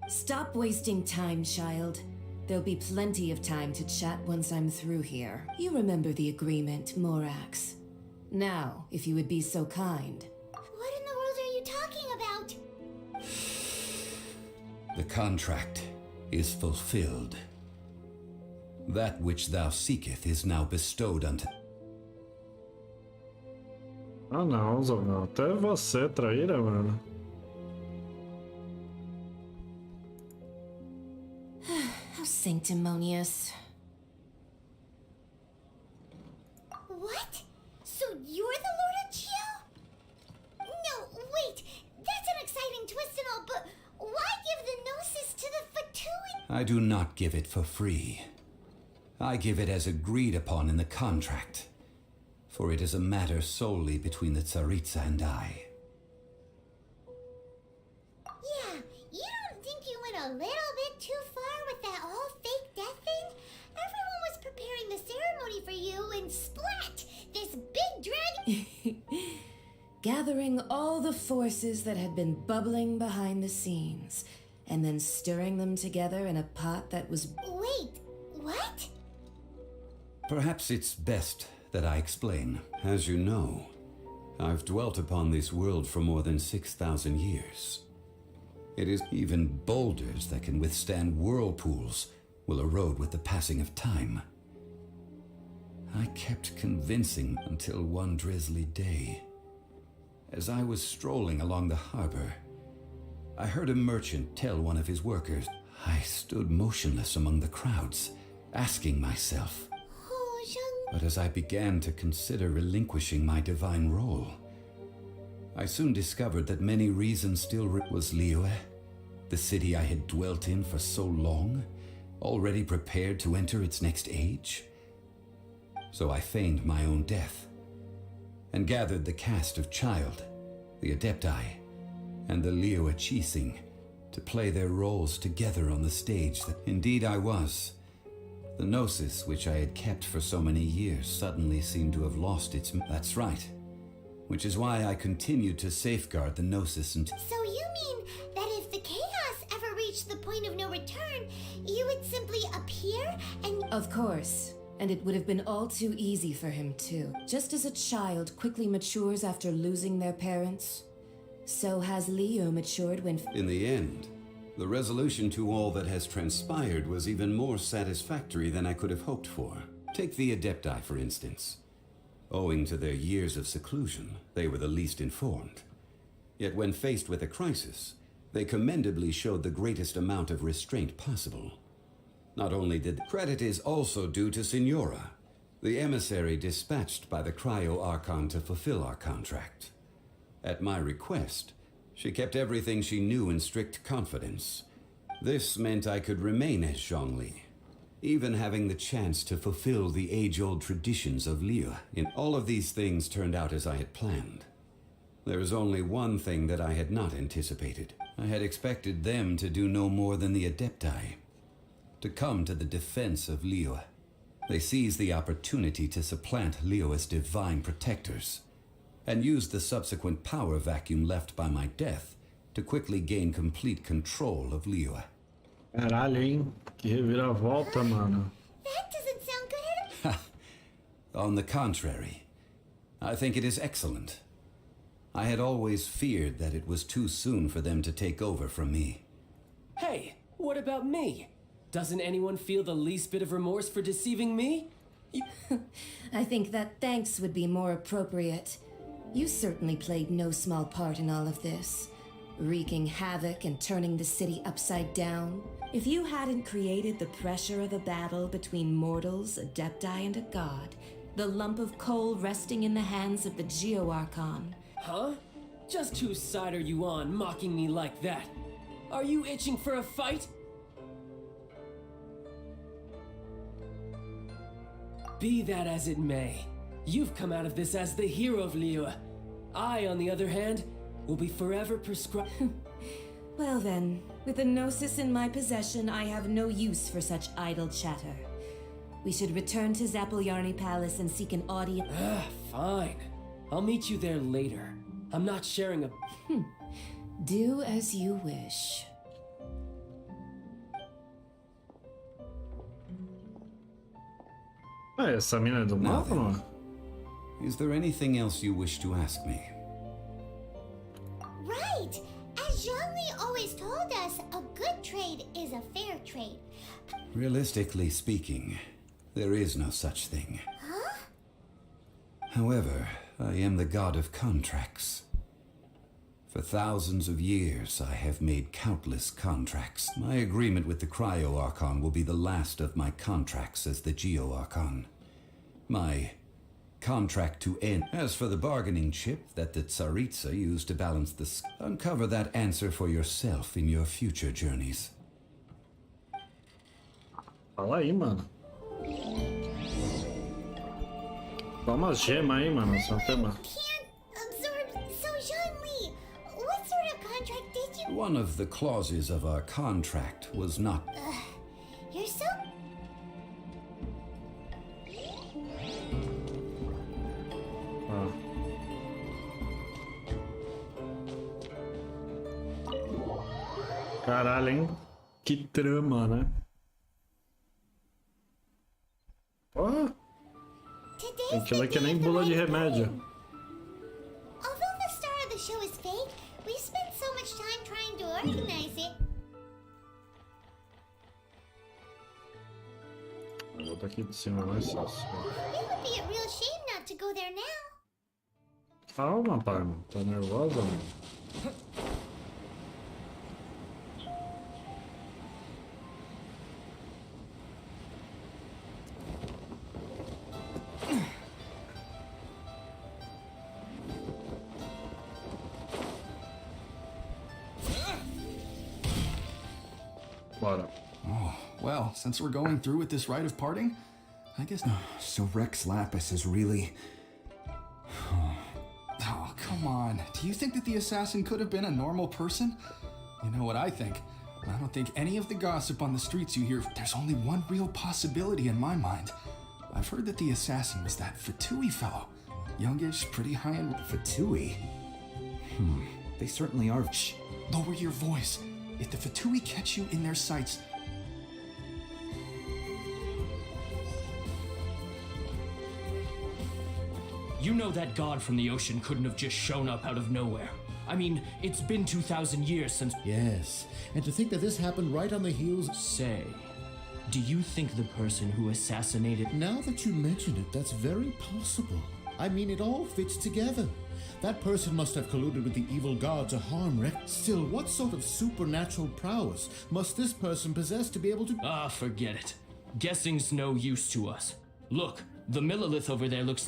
Stop wasting time, child. There'll be plenty of time to chat once I'm through here. You remember the agreement, Morax. Now, if you would be so kind. What in the world are you talking about? The contract is fulfilled. That which thou seeketh is now bestowed unto... Ah não, Zongão. Até você, traíra, mano. How sanctimonious. What? So you're the Lord of Chiao? No, wait. That's an exciting twist and all, but why give the Gnosis to the Fatui? I do not give it for free. I give it as agreed upon in the contract, for it is a matter solely between the Tsaritsa and I. Yeah, you don't think you went a little bit too far with that whole fake death thing? Everyone was preparing the ceremony for you and splat! This big dragon... Gathering all the forces that had been bubbling behind the scenes, and then stirring them together in a pot that was... Wait, what? Perhaps it's best that I explain. As you know, I've dwelt upon this world for more than 6,000 years. It is even boulders that can withstand whirlpools will erode with the passing of time. I kept convincing until one drizzly day. As I was strolling along the harbor, I heard a merchant tell one of his workers. I stood motionless among the crowds, asking myself. Oh, Zhang. But as I began to consider relinquishing my divine role, I soon discovered that many reasons still was Liyue, the city I had dwelt in for so long, already prepared to enter its next age. So I feigned my own death, and gathered the cast of Childe, the Adepti, and the Liyue Qixing to play their roles together on the stage that indeed I was. The Gnosis, which I had kept for so many years, suddenly seemed to have lost its... That's right. Which is why I continued to safeguard the Gnosis until... So you mean that if the chaos ever reached the point of no return, you would simply appear and... Of course. And it would have been all too easy for him, too. Just as a child quickly matures after losing their parents, so has Liyue matured when... In the end, the resolution to all that has transpired was even more satisfactory than I could have hoped for. Take the Adepti, for instance. Owing to their years of seclusion, they were the least informed. Yet when faced with a crisis, they commendably showed the greatest amount of restraint possible. Not only did credit is also due to Signora, the emissary dispatched by the Cryo Archon to fulfill our contract. At my request, she kept everything she knew in strict confidence. This meant I could remain as Zhongli, even having the chance to fulfill the age-old traditions of Liyue. In all of these things turned out as I had planned. There is only one thing that I had not anticipated. I had expected them to do no more than the Adepti, to come to the defense of Liyue. They seized the opportunity to supplant Liyue as divine protectors, and used the subsequent power vacuum left by my death to quickly gain complete control of Liyue. Caralho, hein? Que reviravolta, mano. That doesn't sound good at all. On the contrary, I think it is excellent. I had always feared that it was too soon for them to take over from me. Hey, what about me? Doesn't anyone feel the least bit of remorse for deceiving me? I think that thanks would be more appropriate. You certainly played no small part in all of this, wreaking havoc and turning the city upside down. If you hadn't created the pressure of a battle between mortals, Adepti, and a god, the lump of coal resting in the hands of the Geo-Archon... Huh? Just whose side are you on, mocking me like that? Are you itching for a fight? Be that as it may, you've come out of this as the hero of Liyue. I, on the other hand, will be forever prescribed. Well then, with the Gnosis in my possession, I have no use for such idle chatter. We should return to Zappolyarny Palace and seek an audience. Fine. I'll meet you there later. I'm not sharing a... Do as you wish. Ah, essa mina é do mal ou não? Is there anything else you wish to ask me? Right! As Zhongli always told us, a good trade is a fair trade. Realistically speaking, there is no such thing. Huh? However, I am the god of contracts. For thousands of years, I have made countless contracts. My agreement with the Cryo Archon will be the last of my contracts as the Geo Archon. My contract to end. As for the bargaining chip that the Tsaritsa used to balance the uncover that answer for yourself in your future journeys. Fala aí, mano. Dá umas gemas aí, mano. Só tem uma... One of the clauses of our contract was not... You're so... Caralho, hein? Que trama, né? Aquilo aqui é nem bula de remédio. Although the star of the show is fake, We spent so much time trying to organize it. Eu vou daqui de cima mais fácil. It would be a real shame not to go there now. Calma, pai, mano. Tá nervosa, mano? Bora. Oh, well, since we're going through with this rite of parting, I guess... So Rex Lapis is really... Oh, come on. Do you think that the assassin could have been a normal person? You know what I think? I don't think any of the gossip on the streets you hear... There's only one real possibility in my mind. I've heard that the assassin was that Fatui fellow. Youngish, pretty high in... Fatui? They certainly are... Shh! Lower your voice. If the Fatui catch you in their sights... You know that god from the ocean couldn't have just shown up out of nowhere. I mean, it's been 2,000 years since... Yes, and to think that this happened right on the heels... Say, do you think the person who assassinated... Now that you mention it, that's very possible. I mean, it all fits together. That person must have colluded with the evil god to harm Rex. Still, what sort of supernatural prowess must this person possess to be able to... Ah, forget it. Guessing's no use to us. Look, the Millilith over there looks...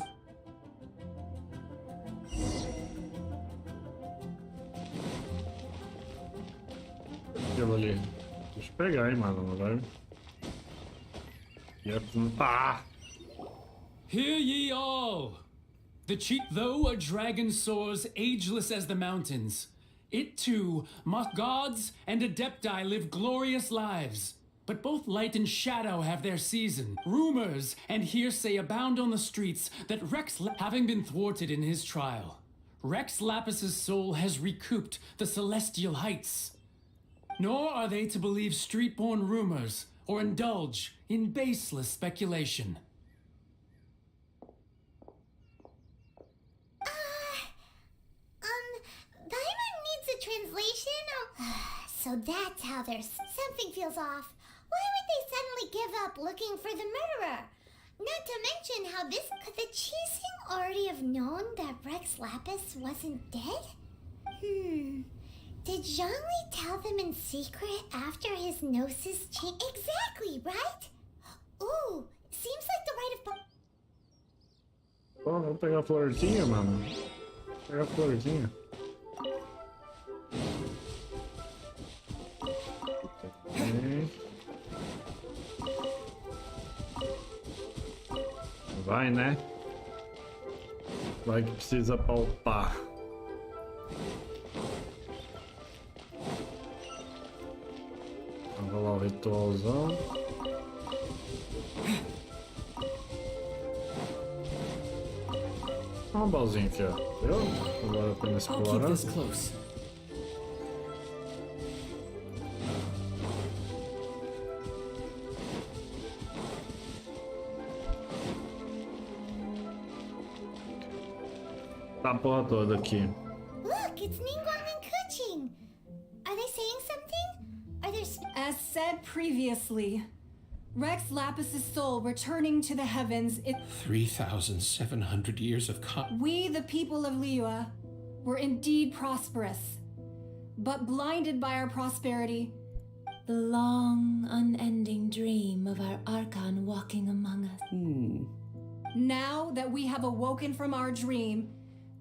Aquilo ali. Deixa eu pegar, hein, mano. Não vai. Ah! Hear ye all! Though a dragon soars ageless as the mountains, it too, gods and adepti live glorious lives. But both light and shadow have their season. Rumors and hearsay abound on the streets that having been thwarted in his trial, Rex Lapis's soul has recouped the celestial heights. Nor are they to believe street-born rumors or indulge in baseless speculation. Diamond needs a translation? So that's how there's... Something feels off. Why would they suddenly give up looking for the murderer? Not to mention how this... Could the Chising already have known that Rex Lapis wasn't dead? Did Zhongli tell them in secret after his gnosis changed? Exactly, right? Ooh, seems like the rite of... Pô, vou pegar a florzinha, mano. Vou pegar a florzinha. Vai, né? Vai que precisa palpar. Vou lá o ritualzão. Uma balzinha aqui, ó. Viu? Agora apenas explorar. Tá a porra toda aqui. Look, it's Ningguang and Kuching. Are they saying something? Are there... As said previously, Rex Lapis's soul returning to the heavens, 3,700 years of We, the people of Liyue, were indeed prosperous, but blinded by our prosperity. The long, unending dream of our Archon walking among us. Now that we have awoken from our dream,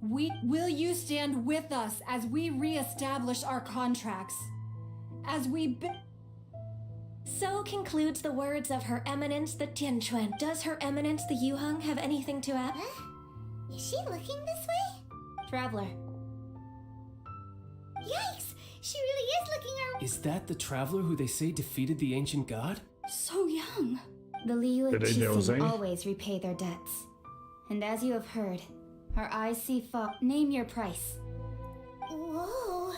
will you stand with us as we re-establish our contracts? As we... So concludes the words of Her Eminence the Tianquan. Does Her Eminence the Yuheng have anything to add? Huh? Is she looking this way? Traveler. Yikes! She really is looking around. Is that the traveler who they say defeated the ancient god? So young. The Liyue Chising always repay their debts. And as you have heard, our eyes see fog. Name your price. Whoa.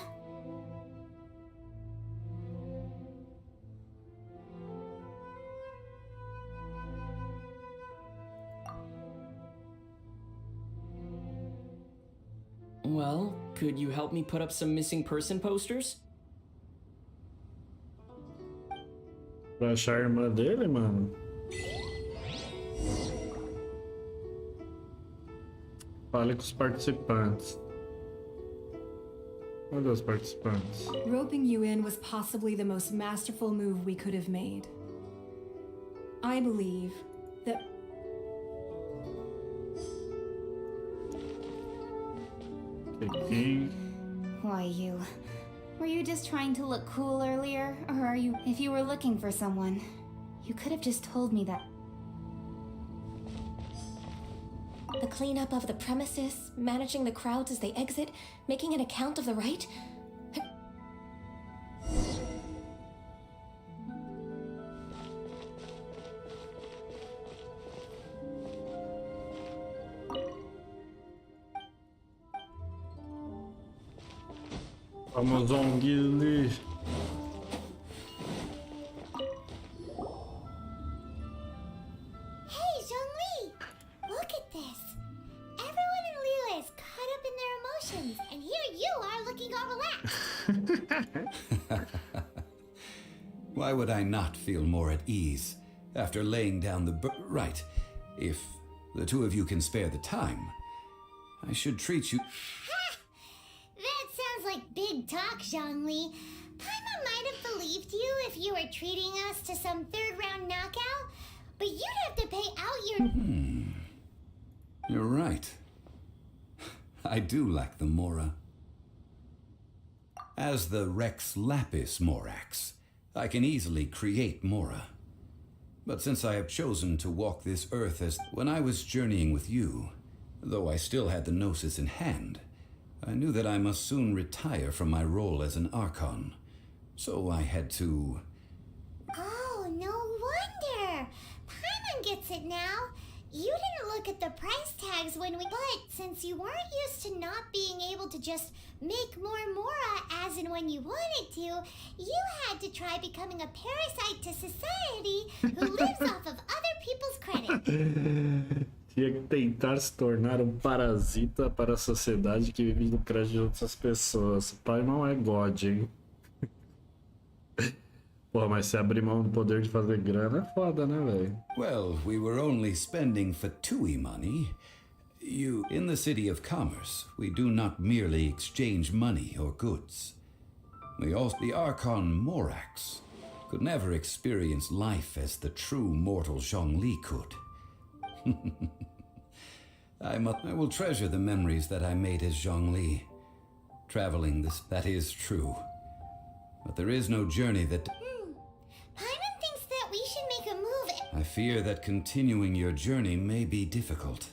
Well, could you help me put up some missing person posters? Pra achar a irmã dele, mano? Fale com os participantes. Olha os participantes. Roping you in was possibly the most masterful move we could have made. I believe that Why you? Were you just trying to look cool earlier? Or are you... If you were looking for someone, you could have just told me that. The cleanup of the premises, managing the crowds as they exit, making an account of the rite. Vamos Zongili. Hey, Zhongli! Look at this. Everyone in Liyue is caught up in their emotions, and here you are looking all relaxed. Why would I not feel more at ease after laying down the right? If the two of you can spare the time, I should treat you... That sounds like big talk, Zhongli. Paimon might have believed you if you were treating us to some third-round knockout, but you'd have to pay out your... You're right. I do lack the Mora. As the Rex Lapis Morax, I can easily create Mora. But since I have chosen to walk this earth as when I was journeying with you, though I still had the Gnosis in hand, I knew that I must soon retire from my role as an Archon. So I had to... Oh, no wonder! Paimon gets it now. You didn't look at the price tags when we... But since you weren't used to not being able to just make more Mora as and when you wanted to, you had to try becoming a parasite to society who lives off of other people's credit. Tinha que tentar se tornar um parasita para a sociedade que vive no crédito de outras pessoas. O pai não é God, hein? Pô, mas se abrir mão do poder de fazer grana é foda, né, velho? Well, we were only spending Fatui money. In the City of Commerce, we do not merely exchange money or goods. The Archon Morax could never experience life as the true mortal Zhongli could. I will treasure the memories that I made as Zhongli. Traveling that is true. But there is no journey that... Paimon thinks that we should make a move. I fear that continuing your journey may be difficult.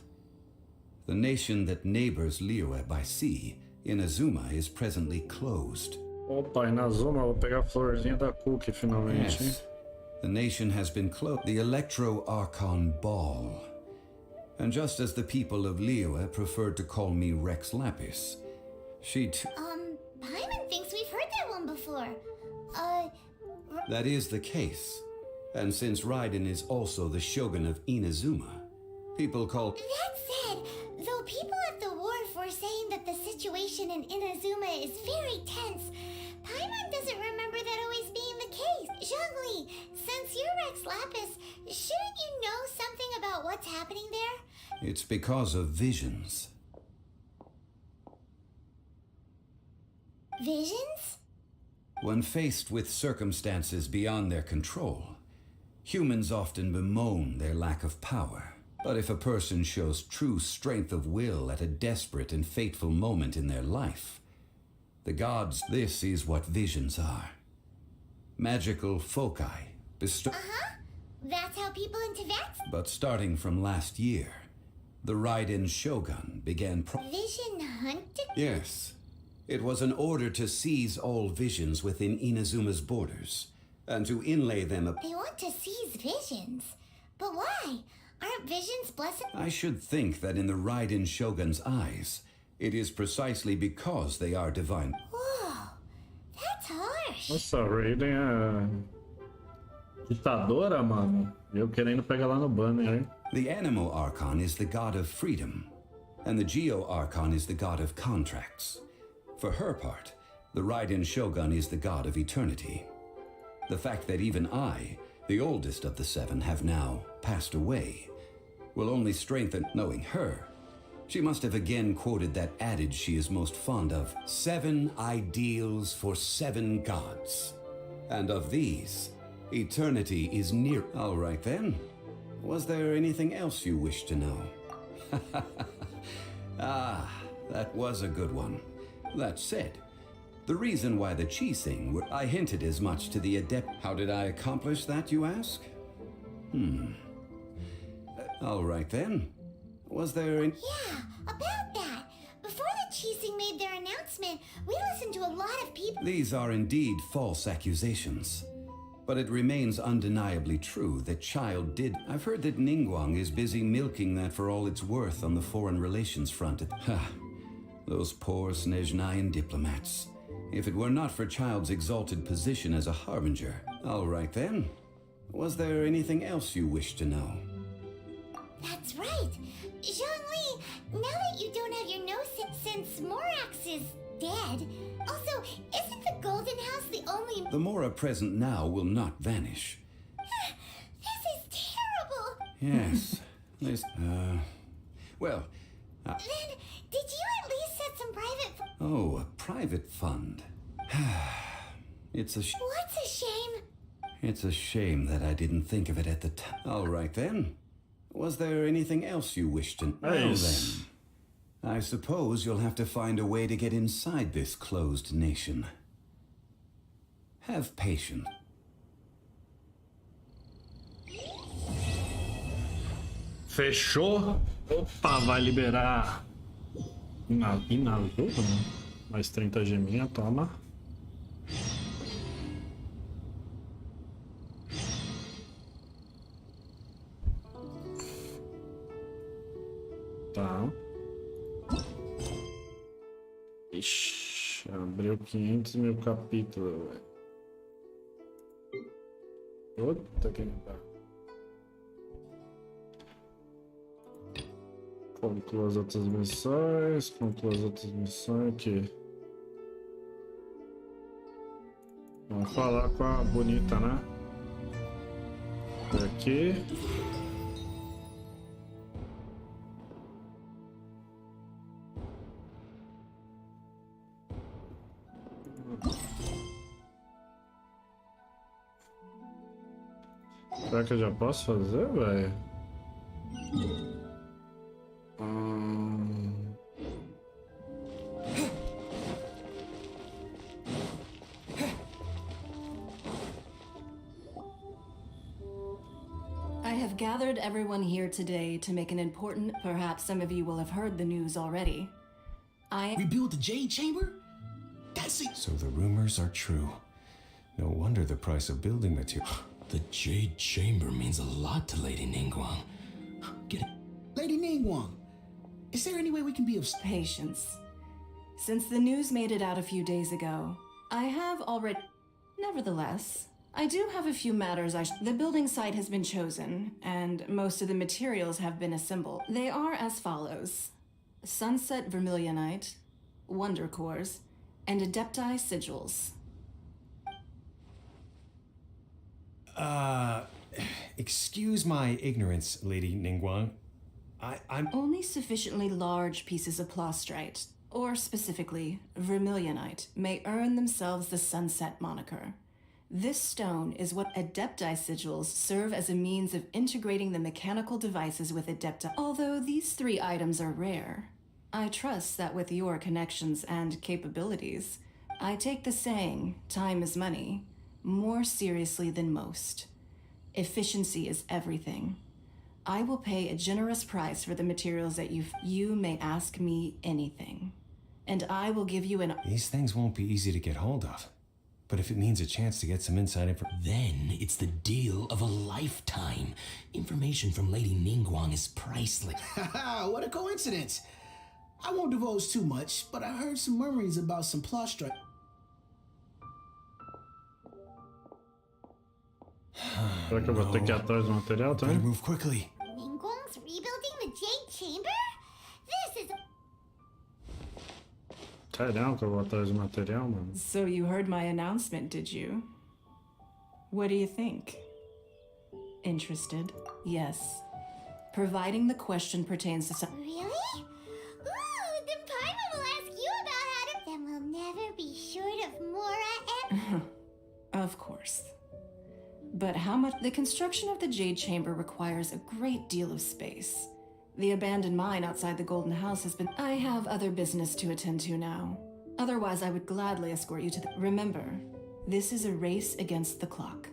The nation that neighbors Liyue by sea, Inazuma, is presently closed. Opa, Inazuma, vou pegar a florzinha da Cookie finalmente. Yes. The nation has been closed. The Electro-Archon Ball. And just as the people of Liyue preferred to call me Rex Lapis, Paimon thinks we've heard that one before. That is the case. And since Raiden is also the Shogun of Inazuma, people call... That said, though people at the wharf were saying that the situation in Inazuma is very tense, Paimon doesn't remember that always being the case. Zhongli, since you're Rex Lapis, shouldn't you know something about what's happening there? It's because of visions. Visions? When faced with circumstances beyond their control, humans often bemoan their lack of power. But if a person shows true strength of will at a desperate and fateful moment in their life, the gods, this is what visions are. Magical foci That's how people in Tibet? But starting from last year, the Raiden Shogun began Vision hunting? Yes. It was an order to seize all visions within Inazuma's borders, and to inlay them They want to seize visions. But why? Aren't visions blessed? I should think that in the Raiden Shogun's eyes, it is precisely because they are divine. Whoa, that's harsh. Nossa, a Raiden é ditadora, mano. Eu querendo pegar lá no banner, hein? The Animal Archon is the god of freedom, and the Geo-Archon is the god of contracts. For her part, the Raiden Shogun is the god of eternity. The fact that even I, the oldest of the seven, have now passed away will only strengthen knowing her. She must have again quoted that adage she is most fond of, 7 ideals for 7 gods. And of these, eternity is near. All right then. Was there anything else you wish to know? Ah, that was a good one. That said, the reason why the Qixing were... I hinted as much to the adept... How did I accomplish that, you ask? All right then. Was there any... Yeah, about that. Before the Qixing made their announcement, we listened to a lot of people. These are indeed false accusations. But it remains undeniably true that Childe did... I've heard that Ningguang is busy milking that for all it's worth on the foreign relations front. Those poor Snezhnayan diplomats. If it were not for Childe's exalted position as a harbinger. All right then. Was there anything else you wish to know? That's right. Zhongli, now that you don't have your nose since Morax is dead. Also, isn't the Golden House the only... The Mora present now will not vanish. This is terrible. Yes. This, well... Then, did you at least set some private... Oh, a private fund. It's a... What's a shame? It's a shame that I didn't think of it at the time. All right then. Was there anything else you wished to... Well then. I suppose you'll have to find a way to get inside this closed nation. Have patience. Fechou? Opa, vai liberar Inazuba, né? Mais 30 geminha, toma. Tá. Ixi, abriu 500 mil capítulos, velho. Puta que pariu. Conclua as outras missões, aqui. Vamos falar com a bonita, né? Por aqui. Será que eu já posso fazer, velho? I have gathered everyone here today to make an important, perhaps some of you will have heard the news already. Rebuild the Jade Chamber? That's it. So the rumors are true. No wonder the price of building material. The Jade Chamber means a lot to Lady Ningguang. Get it? Lady Ningguang, is there any way we can be of patience? Since the news made it out a few days ago, I have already... Nevertheless, I do have a few matters The building site has been chosen, and most of the materials have been assembled. They are as follows. Sunset Vermilionite, Wonder Cores, and Adepti Sigils. Excuse my ignorance, Lady Ningguang. I'm... Only sufficiently large pieces of plastrite, or specifically, vermilionite, may earn themselves the Sunset moniker. This stone is what Adepti Sigils serve as a means of integrating the mechanical devices with Adepti. Although these 3 items are rare, I trust that with your connections and capabilities, I take the saying, time is money, more seriously than most. Efficiency is everything. I will pay a generous price for the materials that you may ask me anything. And I will give you an... These things won't be easy to get hold of. But if it means a chance to get some inside information... Then it's the deal of a lifetime. Information from Lady Ningguang is priceless. What a coincidence. I won't divulge too much, but I heard some murmurings about some plastrite. Será que eu vou ter que ir atrás do material também? Move quickly. Ningguang's rebuilding the Jade Chamber? This is Material que eu vou atrás do material, mano. So you heard my announcement, did you? What do you think? Interested? Yes. Providing the question pertains to some... Really? Ooh, then Paimon will ask you about how to... Then we'll never be short of Mora and... Of course. But how much... The construction of the Jade Chamber requires a great deal of space. The abandoned mine outside the Golden House has been... I have other business to attend to now. Otherwise, I would gladly escort you to the... Remember, this is a race against the clock.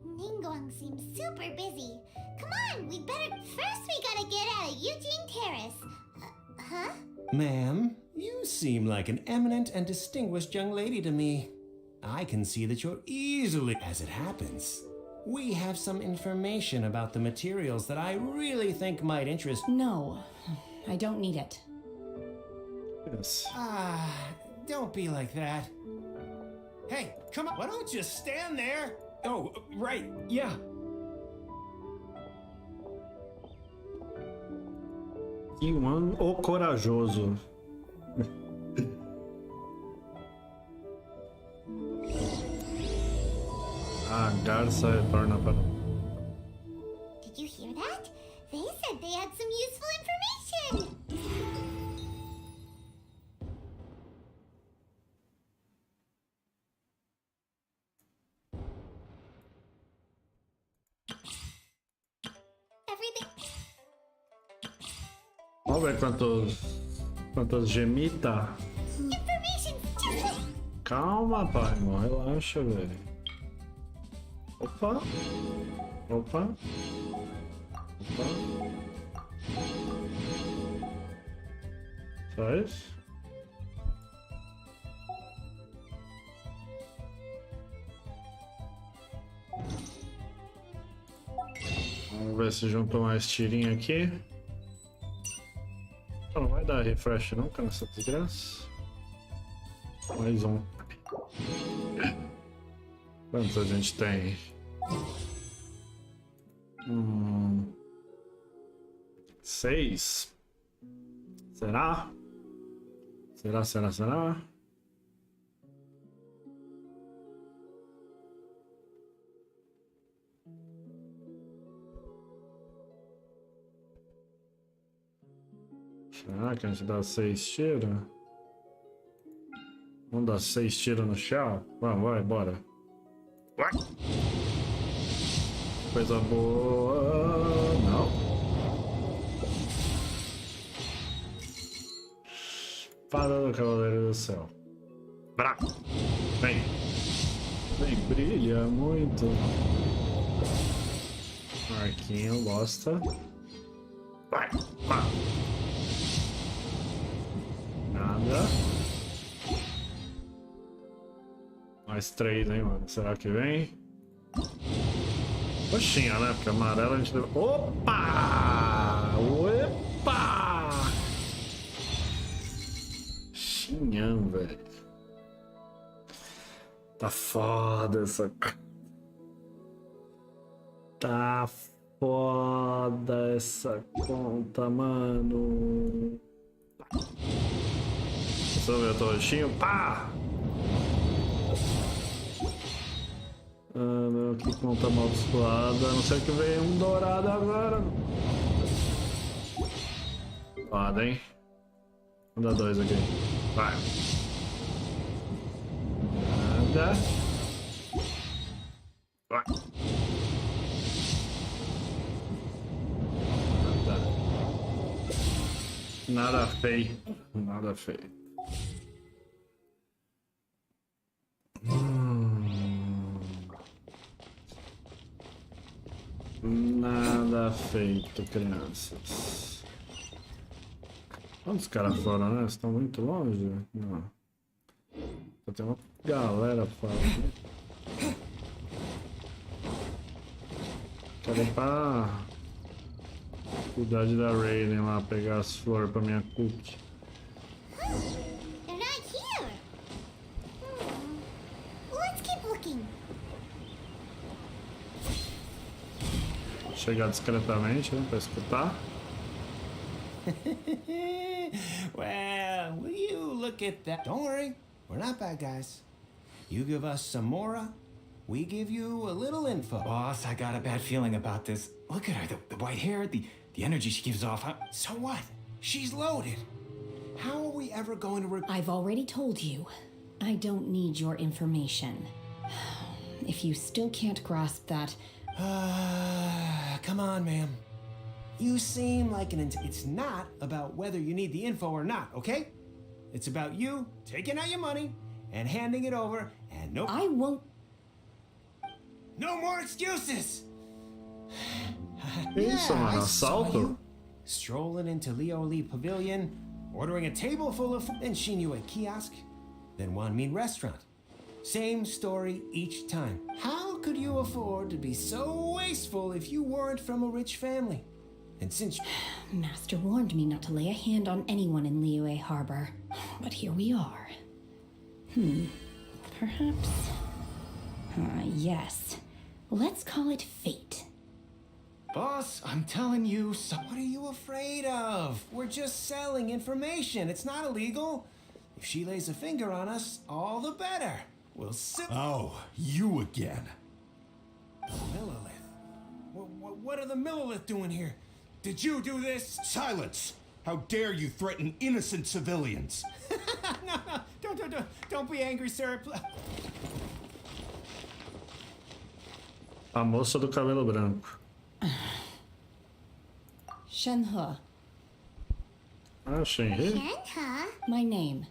Ningguang seems super busy. Come on, we better... First we gotta get out of Eugene Terrace. Huh? Ma'am, you seem like an eminent and distinguished young lady to me. I can see that you're easily... As it happens, we have some information about the materials that I really think might interest... No, I don't need it. Yes. Don't be like that. Hey, come on, why don't you stand there? Oh, right, yeah. Yuan, o corajoso. A garça retorna para... Did you hear that? They said they had some useful information. Everything... Vamos ver quantos gemita. Information... Calma, pai, não relaxa, velho. Opa. Opa. Opa. Só isso? Vamos ver se juntou mais tirinho aqui. Não vai dar refresh não, cara, essa desgraça. Mais um. Quantos a gente tem? 6. Será? Será? Será que a gente dá 6 tiros? Vamos dar 6 tiros no chão? Vai, bora. Vai. Coisa boa. Não. Espada do Cavaleiro do Céu. Brá. Vem. Brilha muito. Marquinho gosta. Vai. Nada. Mais 3, hein, mano? Será que vem? Coxinha, né? Porque amarela a gente deu... Opa! Xinhão, velho. Tá foda essa... Tá foda essa conta, mano. Deixa eu ver o roxinho. Pá! Ah, meu, que conta amaldiçoada. A não ser que veio um dourado agora. Foda, hein? Vou dar 2 aqui. Vai. Nada. Vai. Nada feio. Nada feio. Nada feito, crianças. Onde os caras foram, né? Estão muito longe? Não. Só tem uma galera fora. Quero ir pra cidade da Raiden lá pegar as flores pra minha cookie. They're not here. Let's keep looking. Chegar discretamente, né, pra escutar. Well, will you look at that? Don't worry, we're not bad guys. You give us some mora, we give you a little info. Boss, I got a bad feeling about this. Look at her, the white hair, the energy she gives off. So what? She's loaded. How are we ever going to... I've already told you. I don't need your information. If you still can't grasp that... Come on, ma'am. You seem like an... It's not about whether you need the info or not, okay? It's about you taking out your money and handing it over and no... I won't... No more excuses! Isso, mano, assalto? Strolling into Leo Lee Pavilion, ordering a table full of food, then Shinue kiosk, then Wanmin restaurant. Same story each time. How could you afford to be so wasteful if you weren't from a rich family? And since... Master warned me not to lay a hand on anyone in Liyue Harbor. But here we are. Perhaps... yes. Let's call it fate. Boss, I'm telling you, so what are you afraid of? We're just selling information. It's not illegal. If she lays a finger on us, all the better. We'll sit... Oh, you again. Millilith. What are the Millilith doing here? Did you do this? Silence! How dare you threaten innocent civilians? No, don't be angry, sir. A moça do cabelo branco. Shenhe. Ah, Shenhe? Shenhe? My name.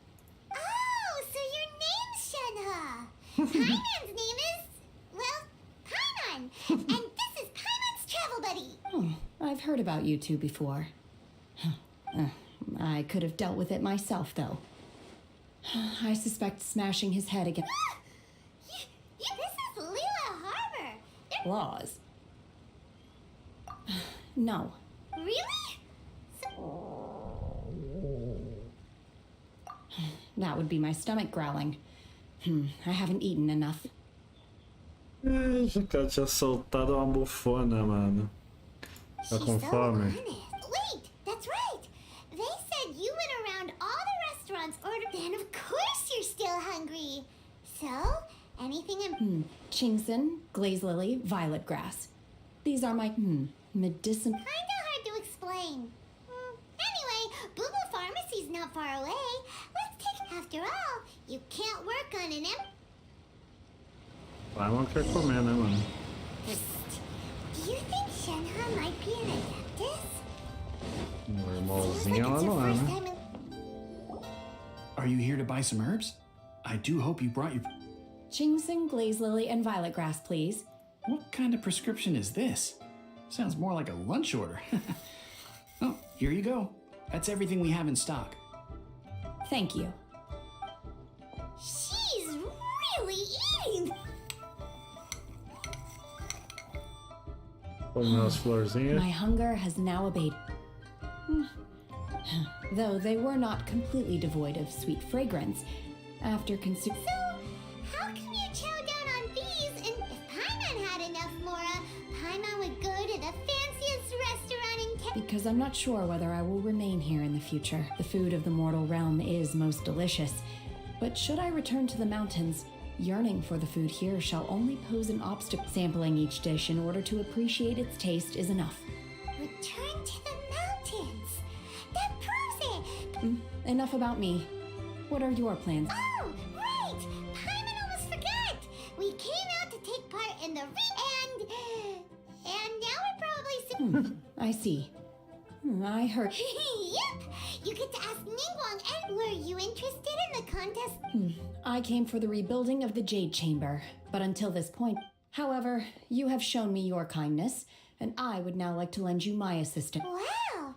Oh, so your name's Shenhe. Paimon's name is, well, Paimon. And this is Paimon's travel buddy. Oh, I've heard about you two before. I could have dealt with it myself, though. I suspect smashing his head against... This is Liyue Harbor. Laws. No. Really? That would be my stomach growling. I haven't eaten enough. Já que ela tinha soltado uma bufona, mano. Tá com fome? Wait, that's right. They said you went around all the restaurants ordering. Then of course you're still hungry. So, anything in... Chingson, glaze lily, violet grass. These are my, medicine... Kinda hard to explain. Anyway, Boo Boo Pharmacy's not far away. Let's take... After all, you can't work on an Vai, não quer comer, né, mano? Do you think Shenhe might be an adeptus? Normalzinho ela não é, né? Are you here to buy some herbs? I do hope you brought your... Chingson, glaze lily, and violet grass, please. What kind of prescription is this? Sounds more like a lunch order. Oh, here you go. That's everything we have in stock. Thank you. She's really eating! Comeu as florzinhas. My hunger has now abated. Though they were not completely devoid of sweet fragrance. After consuming... So, how can you chow down on these? And if Paimon had enough mora, Paimon would go to the fanciest restaurant in town. Because I'm not sure whether I will remain here in the future. The food of the mortal realm is most delicious. But should I return to the mountains, yearning for the food here shall only pose an obstacle. Sampling each dish in order to appreciate its taste is enough. Return to the mountains! That proves it! Enough about me. What are your plans? Oh, right! Paimon almost forgot! We came out to take part in the and now we're probably... I see. I heard... Yep! You get to ask Ningguang, and were you interested in the contest? I came for the rebuilding of the Jade Chamber, but until this point... However, you have shown me your kindness, and I would now like to lend you my assistance. Wow!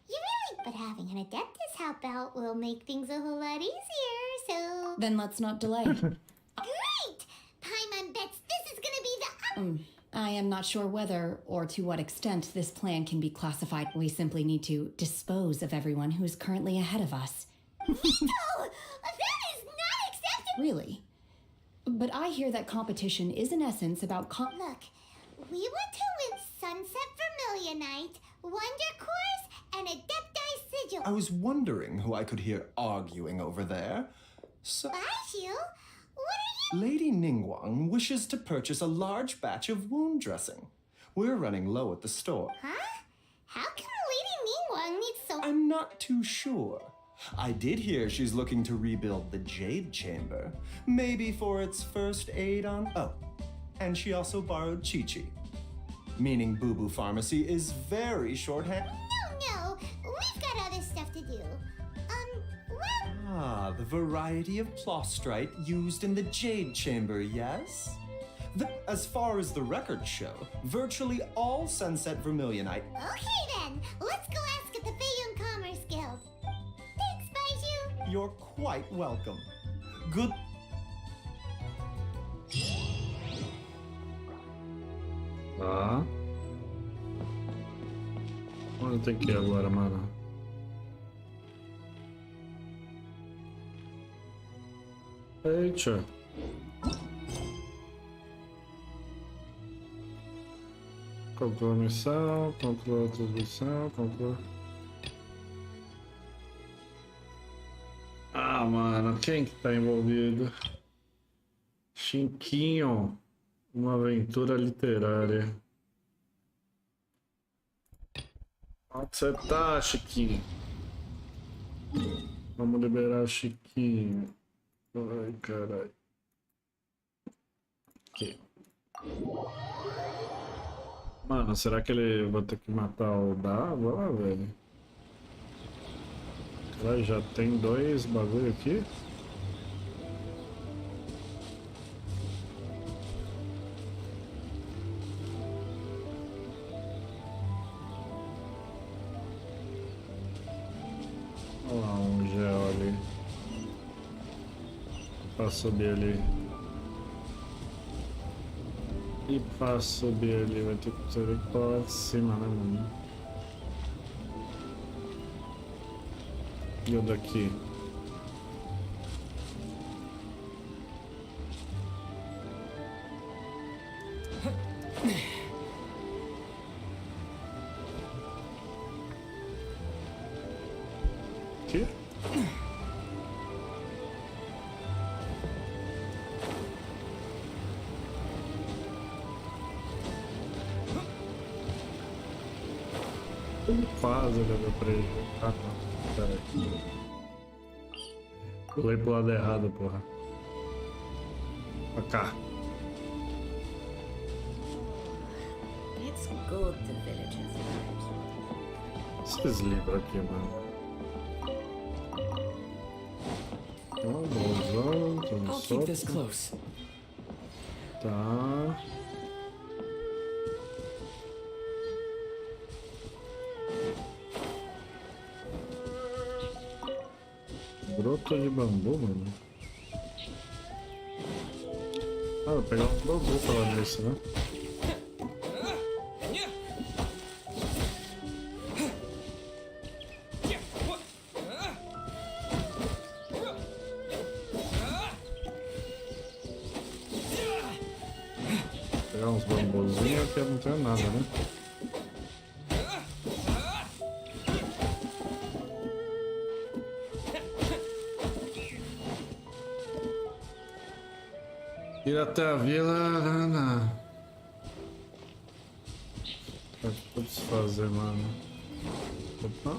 You really... But having an Adeptus help out will make things a whole lot easier, so... Then let's not delay. Great! Paimon bets this is gonna be the... I am not sure whether or to what extent this plan can be classified. We simply need to dispose of everyone who is currently ahead of us. Veto! That is not acceptable! Really? But I hear that competition is in essence about Look, we want to win Sunset Vermilion Night, Wonder Course, and Adepti Baijiu. I was wondering who I could hear arguing over there. So, Baijiu? What are you? Lady Ningguang wishes to purchase a large batch of wound dressing. We're running low at the store. Huh? How can Lady Ningguang need so... I'm not too sure. I did hear she's looking to rebuild the Jade Chamber. Maybe for its first aid on... Oh, and she also borrowed Chi-Chi. Meaning Boo Boo Pharmacy is very shorthand. No, we've got other stuff to do. Well... Ah, the variety of plostrite used in the Jade Chamber, yes? As far as the records show, virtually all Sunset Vermilionite... Okay then, let's go ask at the Feiyun Commerce Guild. Thanks, Baijiu. You're quite welcome. Good... Tá. Onde tem que ir agora, mano? Eita. Conclua a missão, conclua a transmissão, conclua... Ah, mano, quem que tá envolvido? Chinquinho. Uma aventura literária. Onde você tá, Chiquinho? Vamos liberar o Chiquinho. Ai, caralho. Aqui. Mano, será que ele... Vou ter que matar o Dava, velho? Caralho, já tem 2 bagulho aqui? Olha lá um gel ali. Pra subir ali. E pra subir ali vai ter que ir pra lá de cima, né, mano? E o daqui? Aqui? Quase levou pra ele. Ah, não. Pera aí. Pulei pro lado errado, porra. Pra cá. It's good the villagers Esses livros aqui, mano. I'll keep this close. Tá. Broto de bambu, mano. Ah, vou pegar um bambu pra lá nisso, né? Pegar uns bambuzinhos que eu não tenho nada, né? Ir até a vila. O que eu preciso fazer, mano? Opa.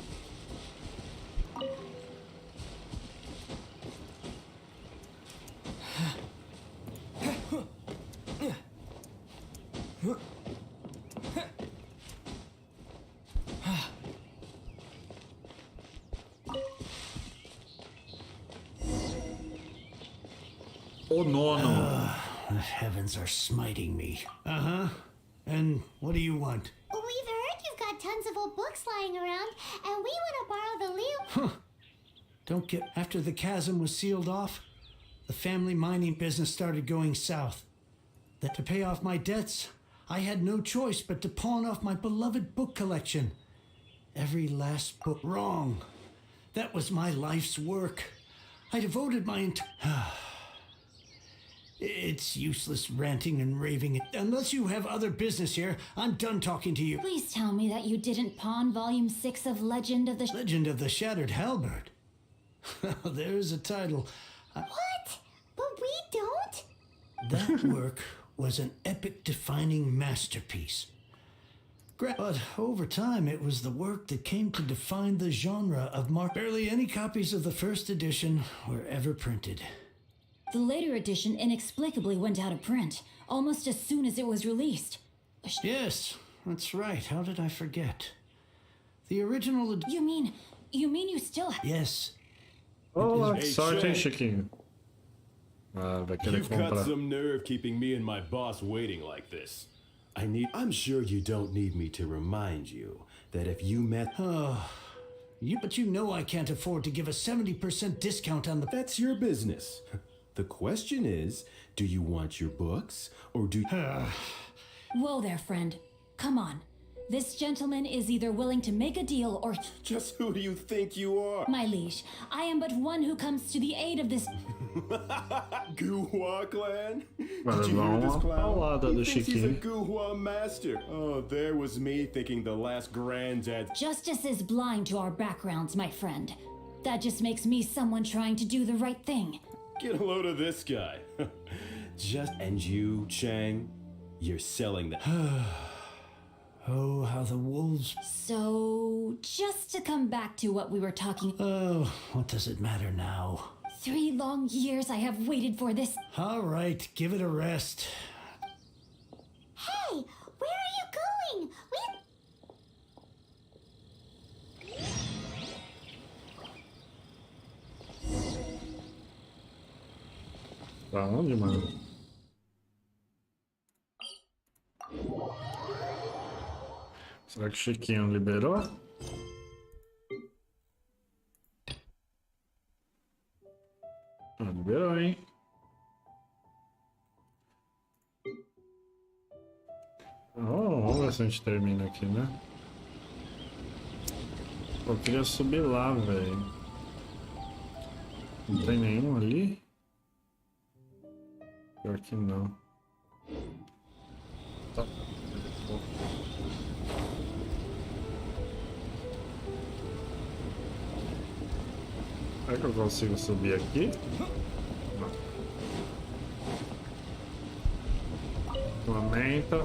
O nono. The heavens are smiting me. Uh-huh. And what do you want? We've heard you've got tons of old books lying around, and we want to borrow the Liu. Don't get... After the chasm was sealed off, the family mining business started going south. That to pay off my debts, I had no choice but to pawn off my beloved book collection. Every last book wrong. That was my life's work. I devoted my entire... It's useless ranting and raving. Unless you have other business here, I'm done talking to you. Please tell me that you didn't pawn Volume 6 of Legend of the... Legend of the Shattered Halberd. There's a title. What? But we don't? That work was an epic-defining masterpiece. But over time, it was the work that came to define the genre of Barely any copies of the first edition were ever printed. The later edition inexplicably went out of print, almost as soon as it was released. Yes, that's right. How did I forget? The original... You mean you still... Yes. Oh, sorte, Chiquinho. Vai querer You've comprar. got some nerve keeping me and my boss waiting like this. I'm sure you don't need me to remind you that if you met... But you know I can't afford to give a 70% discount on the... That's your business. The question is, do you want your books, or do... Whoa there, friend. Come on. This gentleman is either willing to make a deal or... Just who do you think you are? My liege, I am but one who comes to the aid of this... Guhua clan? Vai Did you levar hear this uma clown? paulada He do thinks he's a Chiquinho. Guhua master. Oh, there was me thinking the last granddad... Justice is blind to our backgrounds, my friend. That just makes me someone trying to do the right thing. Get a load of this guy. And you, Chang, you're selling the... Oh, how the wolves... So, just to come back to what we were talking... Oh, what does it matter now? 3 long years I have waited for this... All right, give it a rest. Hey, where are you going? Pra onde, mano? Será que o Chiquinho liberou? Liberou, hein? Oh, vamos ver se a gente termina aqui, né? Pô, eu queria subir lá, velho. Não tem nenhum ali? Pior que não. Tá. Será que eu consigo subir aqui? Não. Lamenta.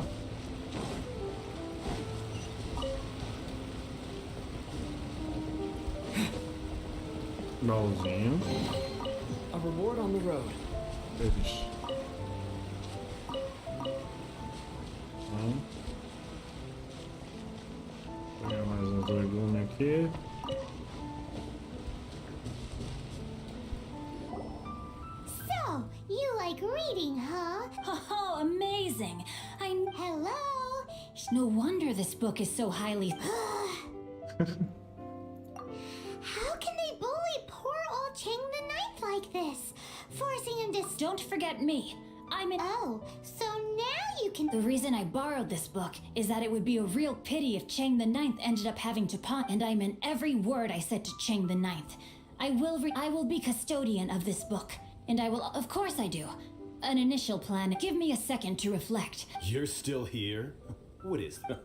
Baúzinho. A reward on the road. Eles. Vou pegar mais uns legumes aqui. So, you like reading, huh? Oh, amazing! Hello? No wonder this book is so highly... How can they bully poor old Chang the Ninth like this? Forcing him to... Don't forget me. I'm in... Oh, so now you can... The reason I borrowed this book is that it would be a real pity if Chang the Ninth ended up having to pawn, and I meant every word I said to Chang the Ninth. I will be custodian of this book, and I will... Of course I do. An initial plan. Give me a second to reflect. You're still here? What is that?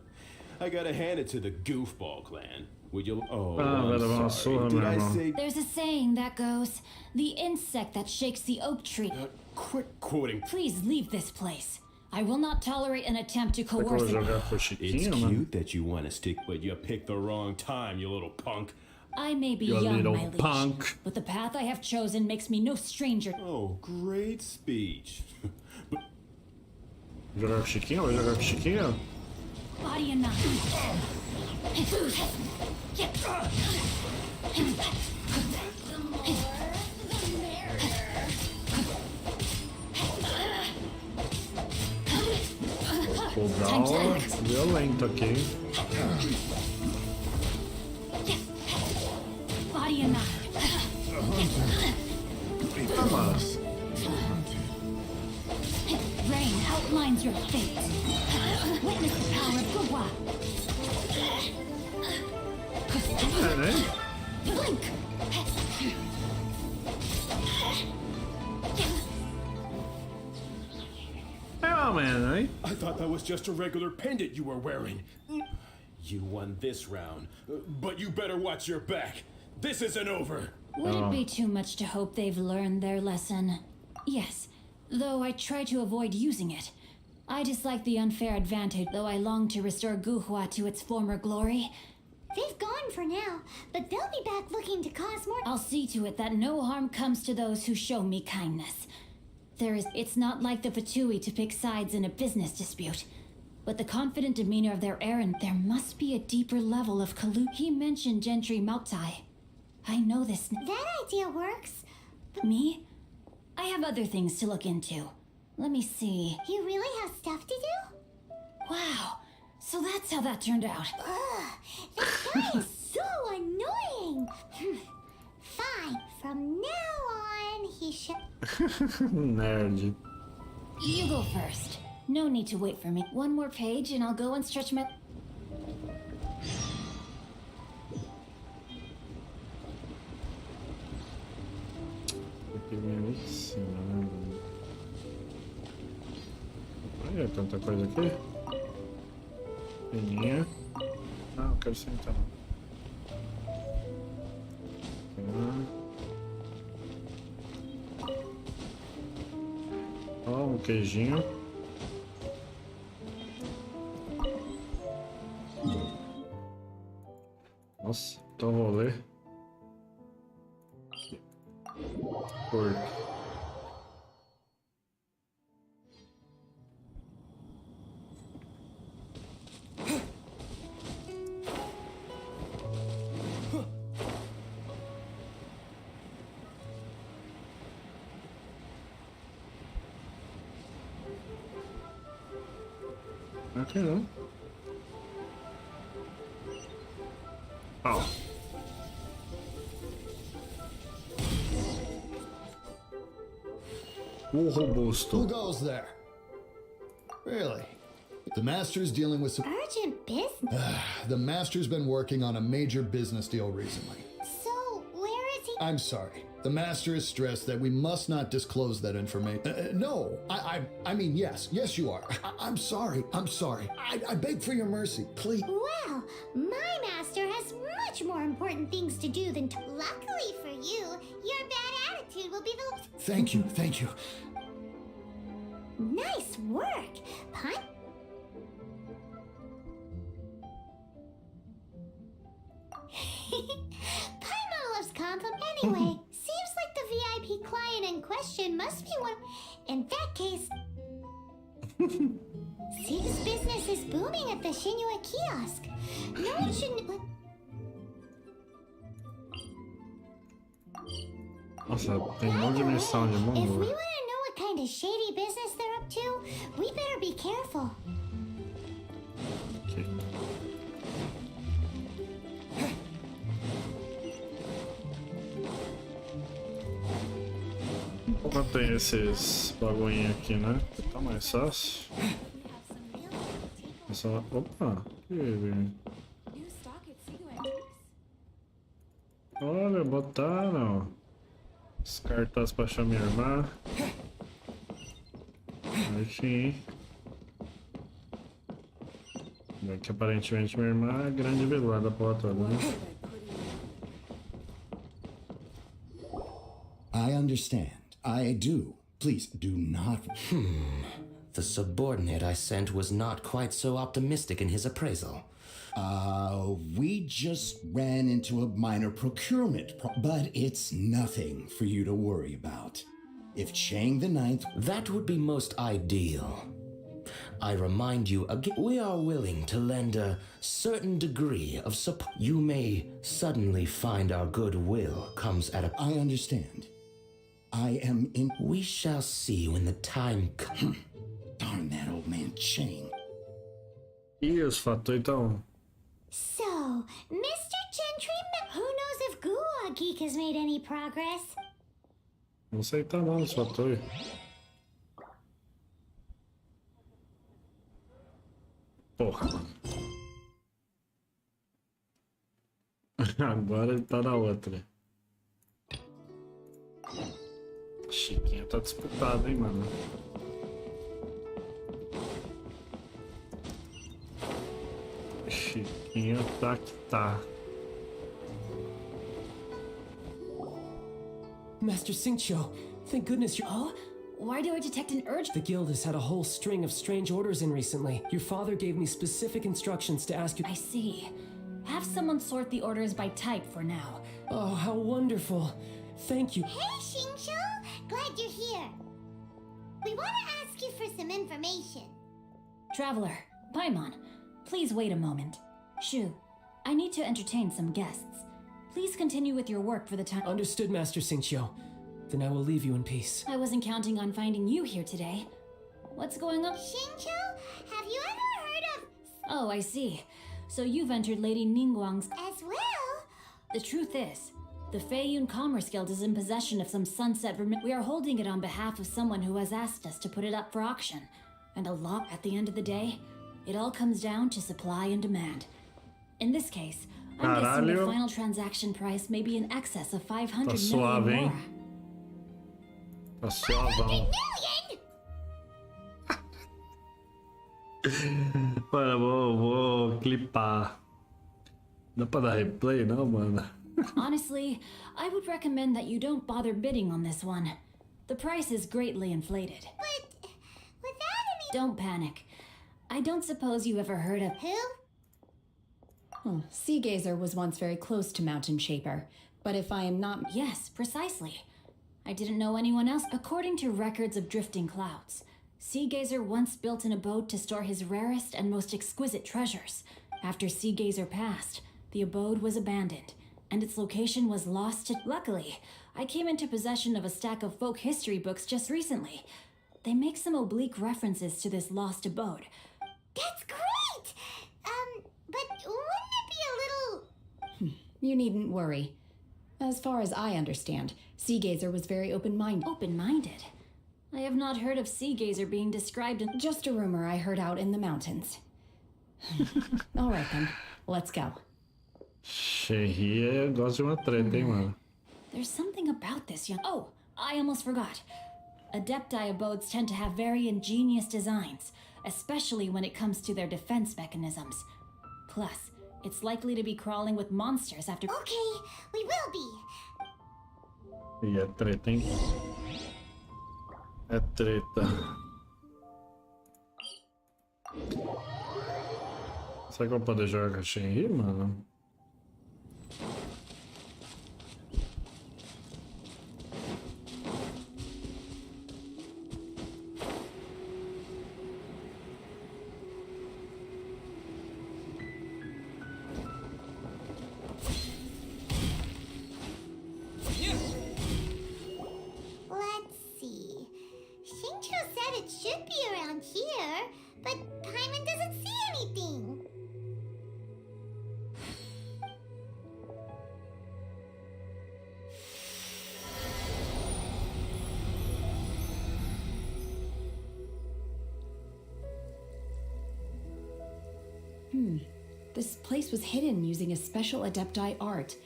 I gotta hand it to the goofball clan. Would you... Oh, I'm sorry. Did I say... There's a saying that goes, the insect that shakes the oak tree... quit quoting. Please leave this place. I will not tolerate an attempt to coerce it. It's cute that you want to stick, but you picked the wrong time, you little punk. I may be young, my liege, but the path I have chosen makes me no stranger. Oh, great speech. Jogar com o Chiquinho? Vai jogar com o Chiquinho? Body and Cooldown violento aqui. Body and Eita, mas. Rain outlines your fate. Witness the power of Gua. É, né? Blink. Wow, man, I thought that was just a regular pendant you were wearing. You won this round, but you better watch your back. This isn't over. Would it be too much to hope they've learned their lesson? Yes, though I try to avoid using it. I dislike the unfair advantage, though I long to restore Guhua to its former glory. They've gone for now, but they'll be back looking to cause more. I'll see to it that no harm comes to those who show me kindness. It's not like the Fatui to pick sides in a business dispute. But the confident demeanor of their errand, there must be a deeper level of He mentioned Gentry Maltai. I know this. That idea works. Me? I have other things to look into. Let me see. You really have stuff to do? Wow. So that's how that turned out. Ugh, this guy is so annoying. Fine. From now on, he should... Nerd. You go first. No need to wait for me. One more page and I'll go and stretch my... Olha, tanta coisa aqui. Peninha. Não, quero sentar. Ó, um queijinho. Nossa, então vou ler. Porco. Okay, não. Oh. Who goes there? Really? The Master's dealing with some... Urgent business? The Master's been working on a major business deal recently. So, where is he? I'm sorry. The Master is stressed that we must not disclose that information. No, I mean, yes, you are. I'm sorry. I beg for your mercy, please. Well, my master has much more important things to do than to... Luckily for you, your bad attitude will be the... Thank you. Nice work, Pun. Paimon loves compliment anyway. Seems like the VIP client in question must be one. In that case, seems business is booming at the Shinua kiosk. No one shouldn't. Nossa, tem uma dimensão de If we mundo. want to know what kind of shady business they're up to, we better be careful. Okay. Como tem esses bagulhinhos aqui, né? Tá mais fácil. É só... Opa! Olha, botaram os cartazes pra achar minha irmã. Aí sim. Que aparentemente minha irmã é grande vilã da porra toda, né? I understand. I do. Please, do not... The subordinate I sent was not quite so optimistic in his appraisal. We just ran into a minor procurement but it's nothing for you to worry about. If Chang the Ninth... That would be most ideal. I remind you again, we are willing to lend a certain degree of support. You may suddenly find our goodwill comes at a... I understand. I am in... We shall see when the time comes. Darn that old man Chang. E os fatores então? So, Mr. Gentry, who knows if Guhua Geek has made any progress? Não sei tá não os fatores. Porra, mano. Agora ele tá na outra. Chiquinha tá disputado, hein, mano. pouquinho. Tá que tá. Master Xingqiu, thank goodness you're... Oh? Why do I detect an urge? The guild has had a whole string of strange orders in recently. Your father gave me specific instructions to ask you... I see. Have someone sort the orders by type for now. Oh, how wonderful. Thank you. Hey, Xingqiu! Glad you're here. We want to ask you for some information. Traveler, Paimon, please wait a moment. Shu, I need to entertain some guests. Please continue with your work for the time. Understood, Master Xingqiu. Then I will leave you in peace. I wasn't counting on finding you here today. What's going on? Xingqiu, have you ever heard of... Oh, I see. So you've entered Lady Ningguang's... As well? The truth is, the Feiyun Commerce Guild is in possession of some sunset We are holding it on behalf of someone who has asked us to put it up for auction. And a lot at the end of the day, it all comes down to supply and demand. In this case, I'm guessing the final transaction price may be in excess of 500 suave, million hein? more. Tá suavão. Mano, vou clipar. Dá pra dar replay, não, mano? Honestly, I would recommend that you don't bother bidding on this one. The price is greatly inflated. But without any... Don't panic. I don't suppose you ever heard of... Who? Sea Gazer was once very close to Mountain Shaper, but if I am not... Yes, precisely. I didn't know anyone else. According to records of drifting clouds, Sea Gazer once built an abode to store his rarest and most exquisite treasures. After Sea Gazer passed, the abode was abandoned, and its location was lost to... Luckily, I came into possession of a stack of folk history books just recently. They make some oblique references to this lost abode. That's great! But wouldn't it be a little... You needn't worry. As far as I understand, Sea Gazer was very open-minded. Open-minded? I have not heard of Sea Gazer being described in... Just a rumor I heard out in the mountains. All right then, let's go. Xerri gosta de uma treta, hein, mano? There's something about this young... Oh, I almost forgot. Adepti abodes tend to have very ingenious designs, especially when it comes to their defense mechanisms. Plus, it's likely to be crawling with monsters after... Okay, we will be. E é treta, hein? É treta. Será que eu vou poder jogar com a Shenri, mano? This place was hidden using a special Adepti art.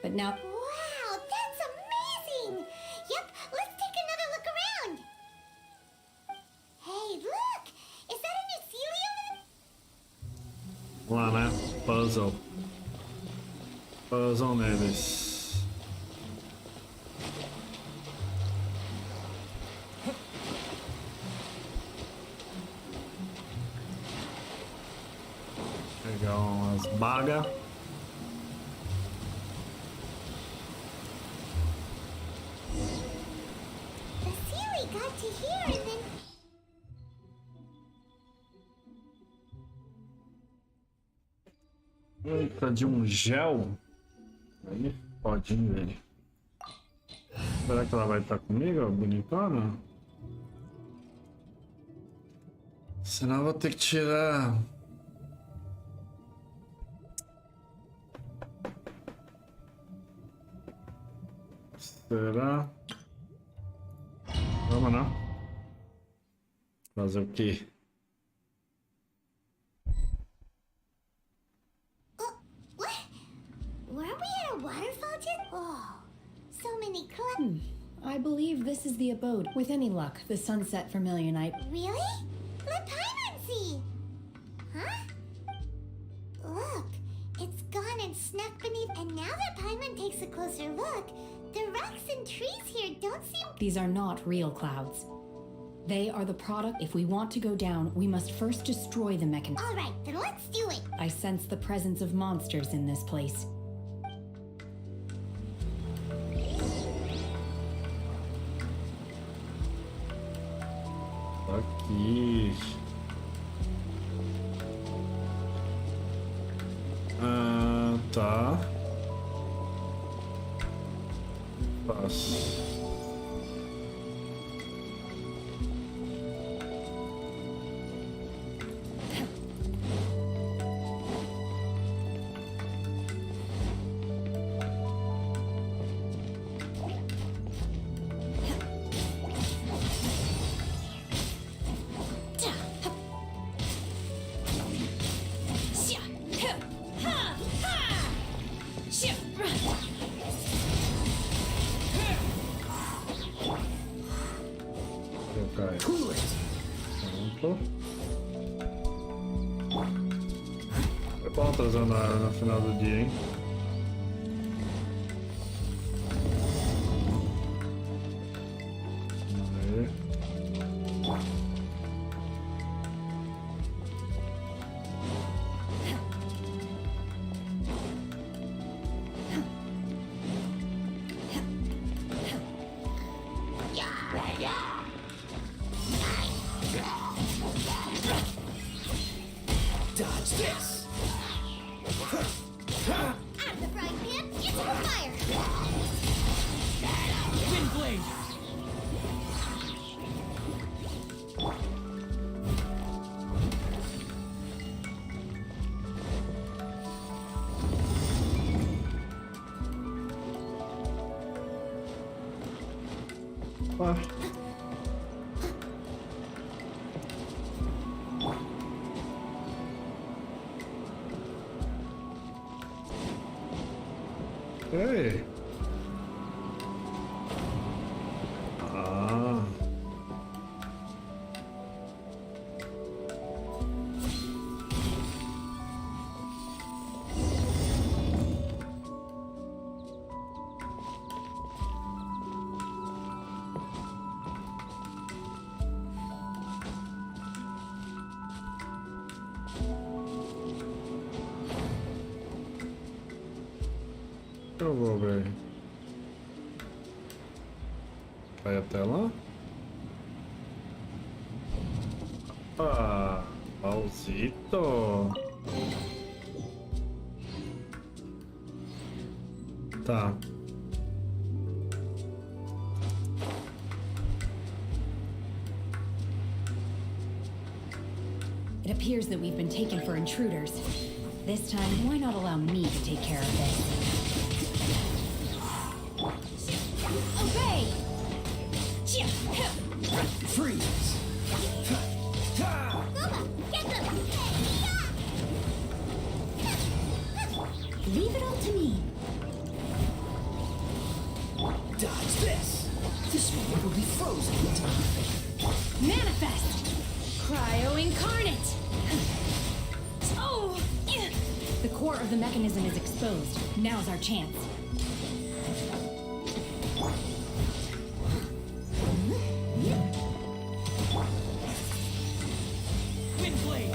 But now... Wow, that's amazing! Yep, let's take another look around. Hey, look! Is that a new Celio? Vamos lá, né? Puzzle. Puzzle neles. Pegar umas bagas. The Sealy got to here and then... Eita, de um gel. Aí, podinho dele. Será que ela vai estar comigo, bonitona? Senão eu vou ter que tirar... Será? Vamos não? Fazer o quê? What? Weren't we at a waterfall just... Oh, so many clubs. I believe this is the abode. With any luck, the sunset Vermilionite. Really? Let Paimon see. Huh? Look. and snuck beneath. And now that Paimon takes a closer look, the rocks and trees here don't seem. These are not real clouds. They are the product. If we want to go down, we must first destroy the mechanism. All right, then let's do it. I sense the presence of monsters in this place. Aqui. Ah, tá. Passo. Pronto. Foi bom trazer na área no final do dia, hein? Aí. Dodge this! Out of the frying pan, into the fire! Wind blade! Hey. Ah. Eu vou ver. Vai até lá. Ah, pauzito. Tá. It appears that we've been taken for intruders. This time, why not allow me to take care of this? Obey! Freeze! Booba, get them! Leave it all to me. Dodge this! This one will be frozen in time. Manifest! Cryo incarnate! Oh! The core of the mechanism is exposed. Now's our chance. Wind blade!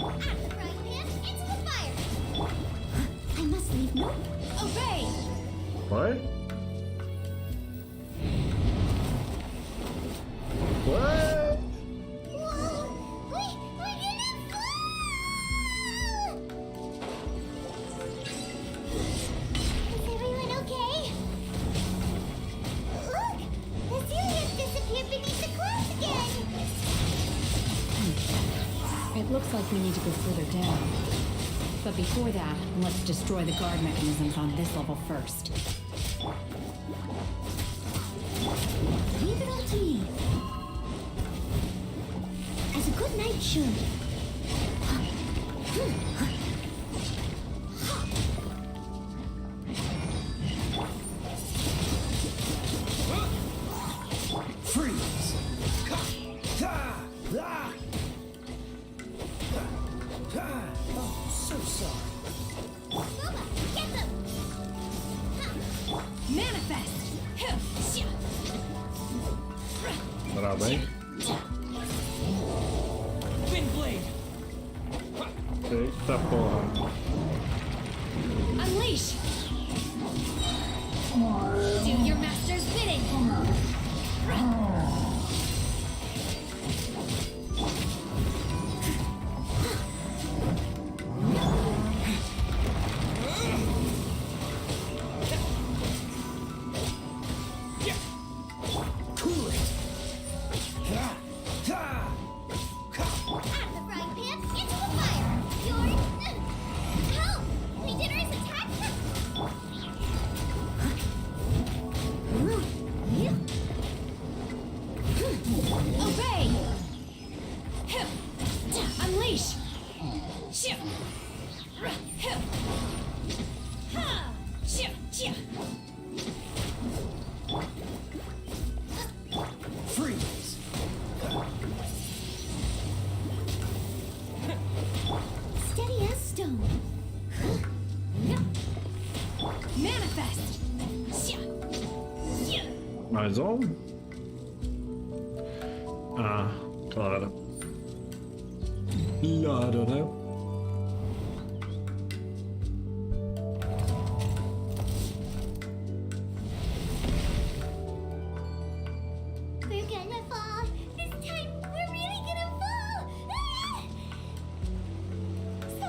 Out of the frying pan, into the fire! I must leave no. Obey! What? What? We're gonna fall! Is everyone okay? Look! The Celia's disappeared beneath the clouds again! It looks like we need to go further down. But before that, let's destroy the guard mechanisms on this level first. Leave it all to me. As a good knight should. Freeze! Brabo, hein? Wind blade. Eita porra. Unleash! Do your master's bidding! Cool it. Out of the frying pan, into the fire! You're... Help! Regenerous attack! Obey! Unleash! Freeze. Steady as stone. Manifest! Mais um? Ah, claro. Claro, né? We're gonna fall. This time, we're really gonna fall. Ah! So,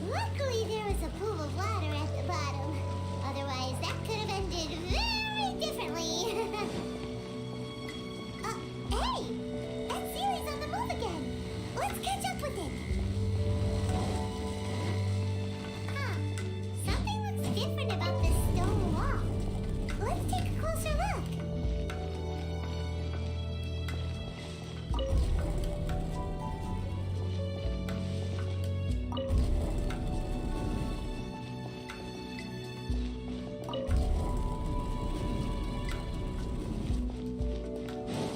luckily there was a pool of water at the bottom. Otherwise, that could have ended very differently. Hey! That series on the move again. Let's catch up with it. Huh. Something looks different about this stone wall. Let's take a closer look.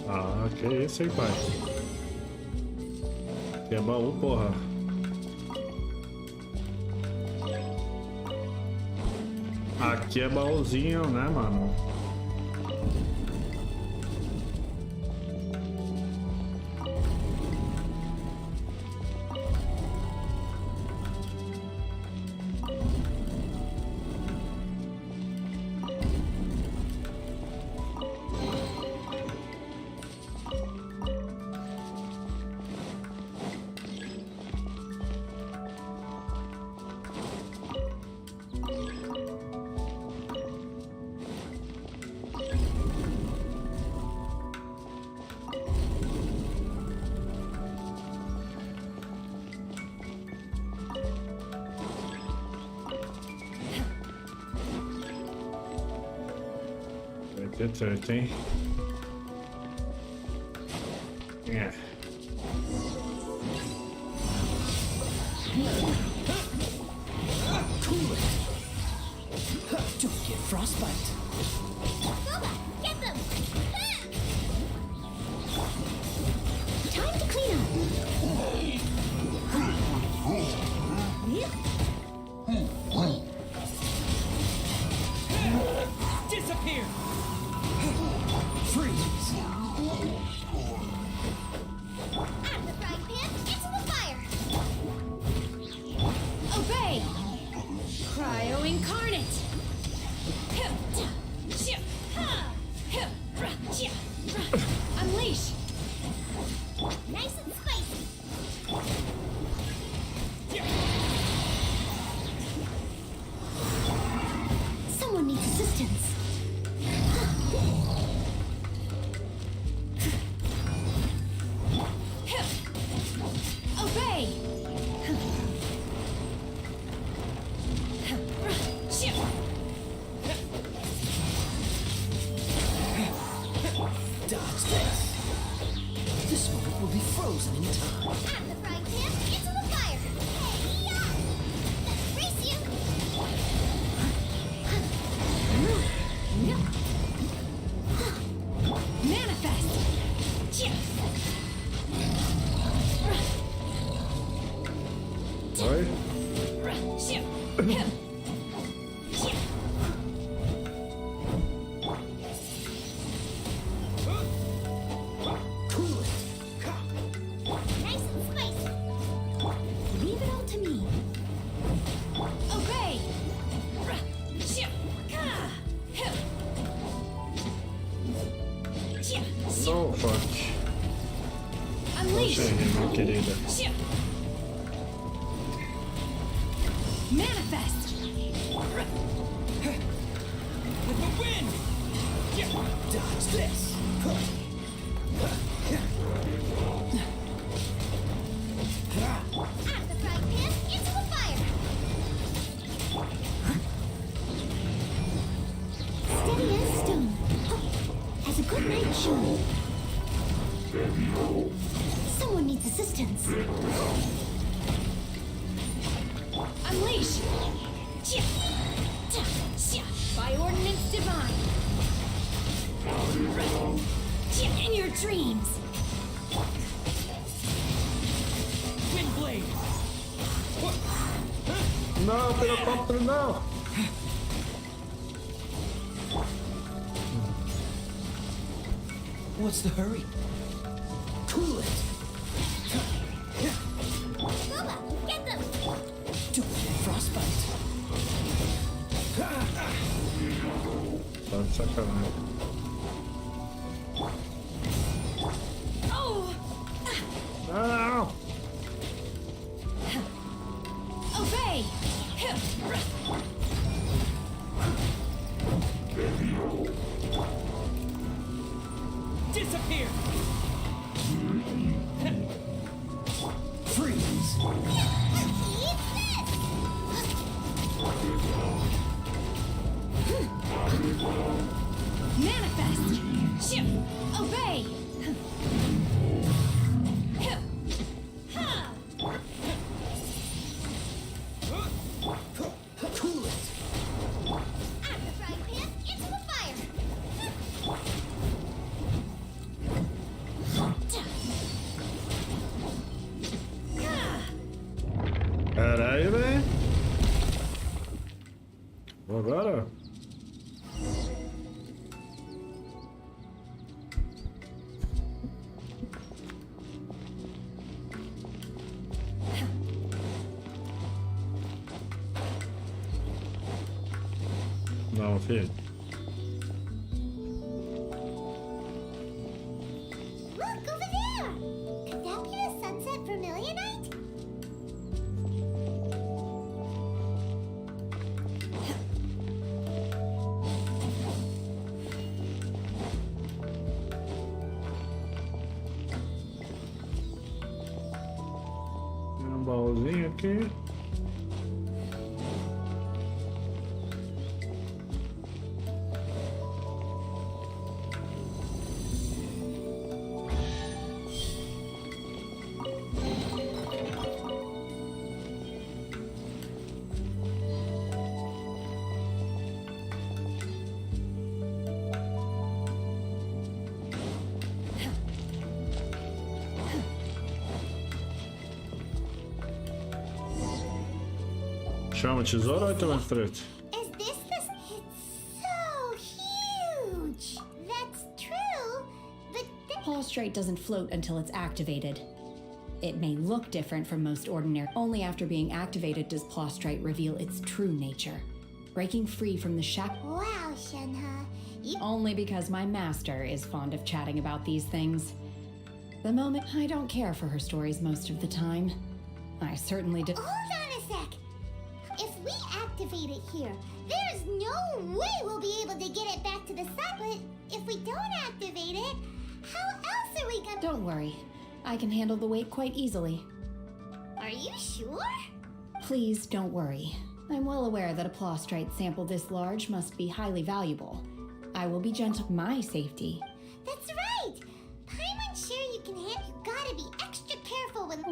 Ah, que isso aí, pai. Que é baú, porra. Aqui é baúzinho, né, mano? Vai ter treta, hein? É. Cool it. Don't get frostbite. Boba, get them! Time to clean up. Disappear. Freeze. Out of the frying pan, into the fire. Obey! Cryo incarnate! Unleash! Nice and spicy. Someone needs assistance. Obey! Dodge this. This moment will be frozen in time. Out of the frying pan, into the fire. Hey-ya! Let's race you. Manifest! Oi? Oh, fuck. Unleash! Cheguei, minha querida. Manifest! With the wind! Dodge this! Out of the frying pan, into the fire! Steady as stone. Has a good night, Childe. Someone needs assistance. Unleash! By ordinance divine! In your dreams! Windblade! No, helicóptero, não! What's the hurry? Cool it! Boba, get them! Don't get frostbite! Tá de sacanagem. Oh! Não! Obey! Disappear! Freeze! Manifest! Obey! Cool it! Out of the frying pan, into the fire! Caralho, velho. Agora? Não, filho. Look, over there! Could that be the sunset Vermilionite? Tem um baúzinho aqui. Chama tesouro ou então é frete? Is this the... It's so huge! That's true, but... Prostrate doesn't float until it's activated. It may look different from most ordinary. Only after being activated does prostrate reveal its true nature. Breaking free from the shackles. Wow, Shenhe. Only because my master is fond of chatting about these things. The moment I don't care for her stories most of the time. I certainly do. Hold on a sec. If we activate it here, there's no way we'll be able to get it back to the sun. But if we don't activate it, how else are we gonna... Don't worry. I can handle the weight quite easily. Are you sure? Please don't worry. I'm well aware that a prostrate sample this large must be highly valuable. I will be gentle. My safety. That's right. Paimon's sure you can handle. You gotta be extra careful with...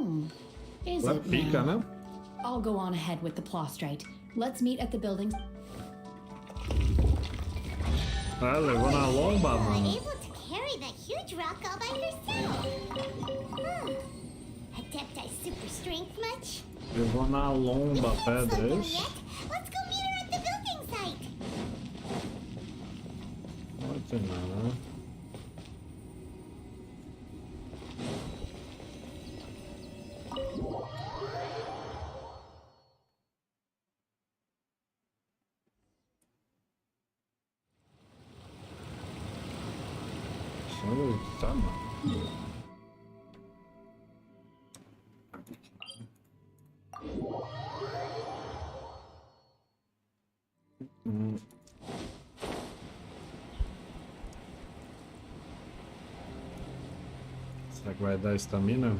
Is Ela it pica, now? né? I'll go on ahead with the prostrate. Let's meet at the buildings. Ah, levou na lomba, mano. Able to carry that huge rock all by herself. Adepti super strength much? Levou na lomba a pedra, é isso? Let's go meet her at the building site. Não tem nada, né? Eita, mano. Será que vai dar estamina?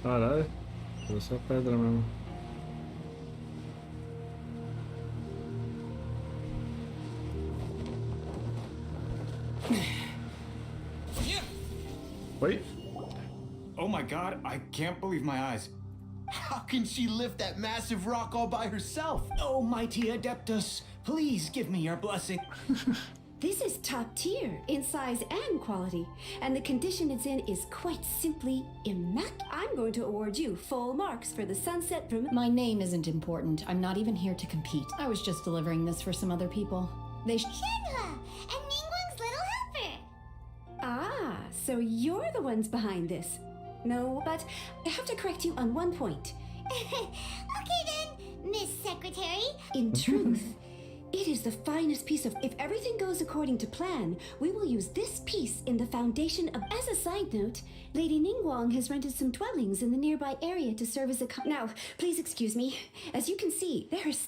Caralho, foi só pedra mesmo. Oi? Oh my god, I can't believe my eyes. How can she lift that massive rock all by herself? Oh, mighty Adeptus, please give me your blessing. This is top tier in size and quality, and the condition it's in is quite simply immaculate. I'm going to award you full marks for the sunset from. My name isn't important. I'm not even here to compete. I was just delivering this for some other people. Shenhua and Ningguang's little helper. Ah, so you're the ones behind this. No, but I have to correct you on one point. Okay then, Miss Secretary. In truth, it is the finest piece of. If everything goes according to plan, we will use this piece in the foundation of. As a side note, Lady Ningguang has rented some dwellings in the nearby area to serve as a. Now, please excuse me. As you can see, there is.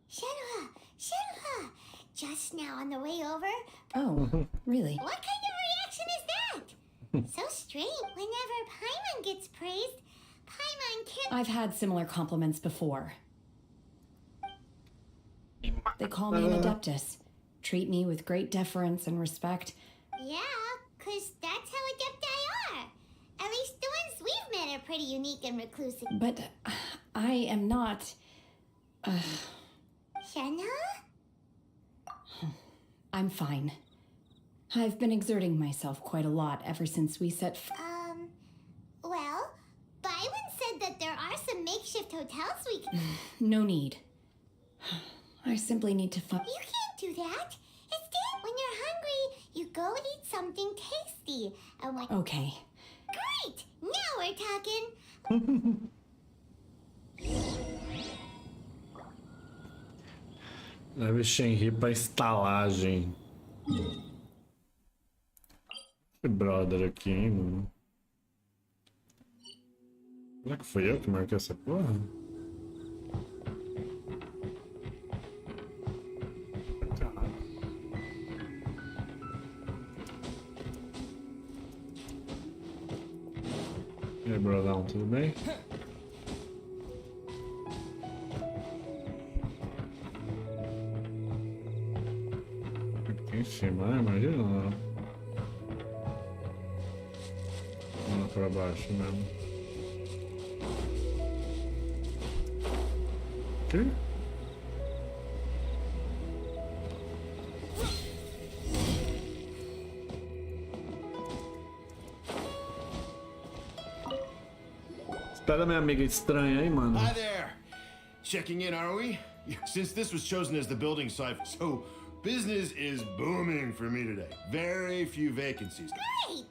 Shenhua, just now on the way over. Oh, really? What kind of reaction is that? So strange. Whenever Paimon gets praised, Paimon can't. I've had similar compliments before. They call me an Adeptus. Treat me with great deference and respect. Yeah, 'cause that's how Adepti are. At least the ones we've met are pretty unique and reclusive. But I am not. Shenhua? I'm fine. I've been exerting myself quite a lot ever since we set. Well, Byron said that there are some makeshift hotels we can. No need. I simply need to find. You can't do that. Instead, when you're hungry, you go eat something tasty. And when. Okay. Great! Now we're talking. Leve Shenri pra estalagem. Esse brother aqui, hein, mano. Será que fui eu que marquei essa porra? Caralho. E aí, brodão, tudo bem? Aqui em cima, imagina lá. Lá pra baixo mesmo. Que? Espera minha amiga estranha, hein, mano. Hi there. Checking in, are we? Since this was chosen as the building site, so business is booming for me today. Very few vacancies. Great!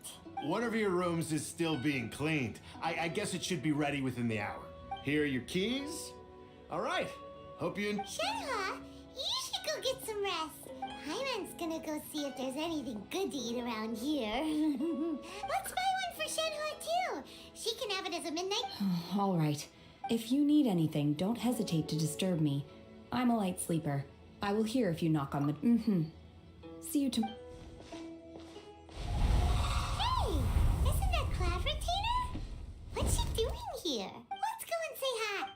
One of your rooms is still being cleaned. I guess it should be ready within the hour. Here are your keys. All right. Hope you. Shenhua, you should go get some rest. Paimon's gonna go see if there's anything good to eat around here. Let's buy one for Shenhua too. She can have it as a midnight. All right. If you need anything, don't hesitate to disturb me. I'm a light sleeper. I will hear if you knock on the. See you tomorrow. Hey, isn't that Cloud Retainer? What's she doing here? Let's go and say hi.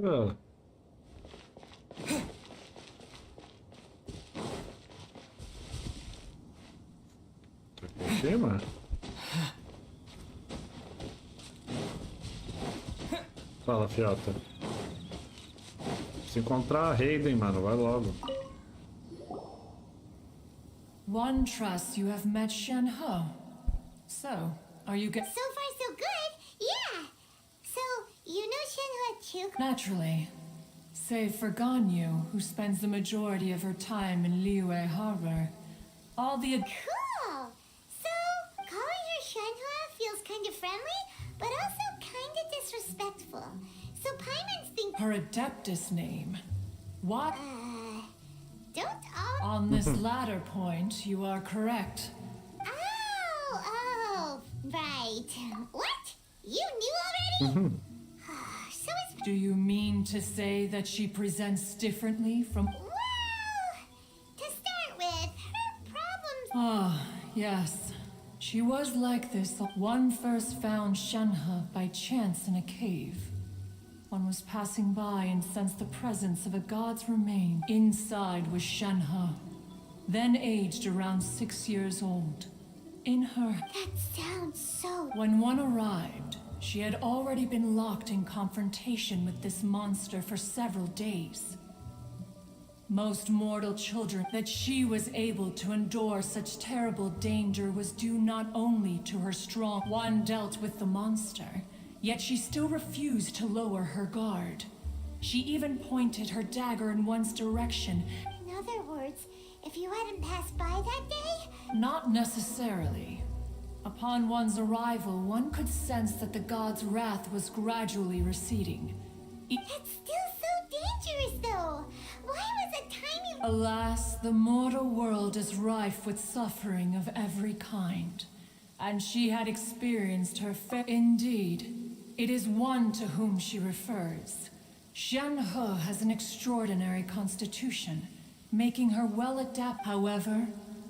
Ah. Tá aqui em cima? Fala, fiota. Se encontrar a Hayden, mano, vai logo. One trusts you have met Shenhe. So, are you So far, so good. Yeah. So, you know Shenhua too? Naturally. Save for Ganyu, who spends the majority of her time in Liyue Harbor. All the... Cool! So, calling her Shenhua feels kind of friendly, but also kind of disrespectful. So Paimons think... Her Adeptus name. What? Don't all... On this latter point, you are correct. Oh, right. What? You knew already? So it's... Do you mean to say that she presents differently from... Well, to start with, her problems... Ah, yes. She was like this. One first found Shenhe by chance in a cave. One was passing by and sensed the presence of a god's remain. Inside was Shenhe, then aged around 6 years old. In her... That sounds so... When one arrived, she had already been locked in confrontation with this monster for several days. Most mortal children, that she was able to endure such terrible danger was due not only to her strong... One dealt with the monster, yet she still refused to lower her guard. She even pointed her dagger in one's direction. In other words, if you hadn't passed by that day... Not necessarily. Upon one's arrival, one could sense that the god's wrath was gradually receding. That's still so dangerous, though. Why was a tiny... Alas, the mortal world is rife with suffering of every kind. And she had experienced her Indeed, it is one to whom she refers. Shenhe has an extraordinary constitution, making her well adapted. However,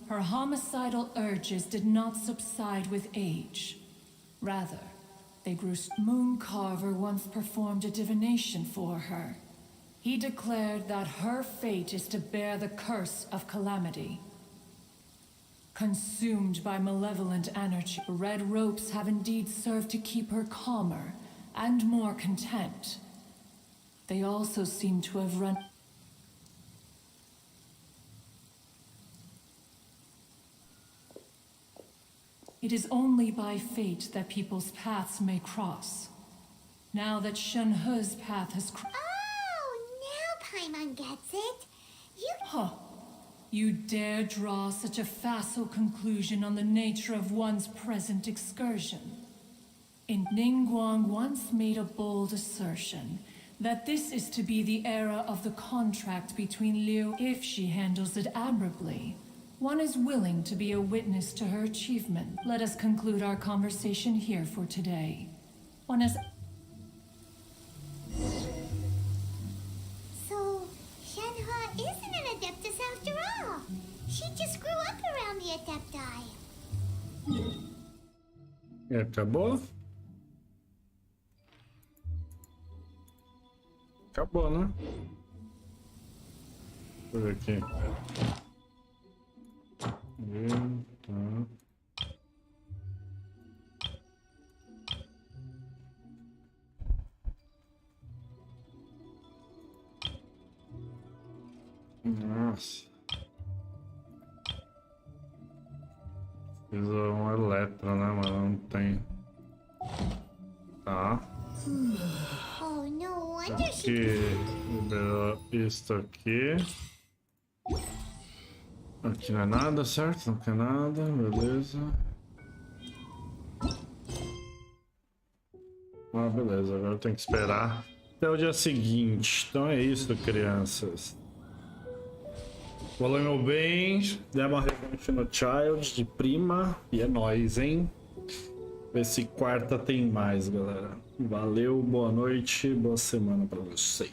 her homicidal urges did not subside with age. Rather, they grew. Mooncarver once performed a divination for her. He declared that her fate is to bear the curse of calamity. Consumed by malevolent energy, red ropes have indeed served to keep her calmer and more content. They also seem to have run... It is only by fate that people's paths may cross. Now that Shenhe's path has crossed... Oh, now Paimon gets it. Huh. You dare draw such a facile conclusion on the nature of one's present excursion. Ningguang once made a bold assertion that this is to be the era of the contract between Liu. If she handles it admirably, one is willing to be a witness to her achievement. Let us conclude our conversation here for today. One is... So, Shenhe isn't an Adeptus after all. She just grew up around the Adepti. E acabou? Acabou, né? Deixa eu ver aqui. Tá. Nossa. Fiz um eletro, né, mas não tem. Tá. Oh, no wonder Aqui, isto aqui. Aqui não é nada, certo? Não quer nada, beleza. Ah, beleza, agora tem que esperar até o dia seguinte. Então é isso, crianças. Falou, meu bem. Demos uma revanche no Childe de prima. E é nóis, hein? Ver se quarta tem mais, galera. Valeu, boa noite, boa semana pra vocês.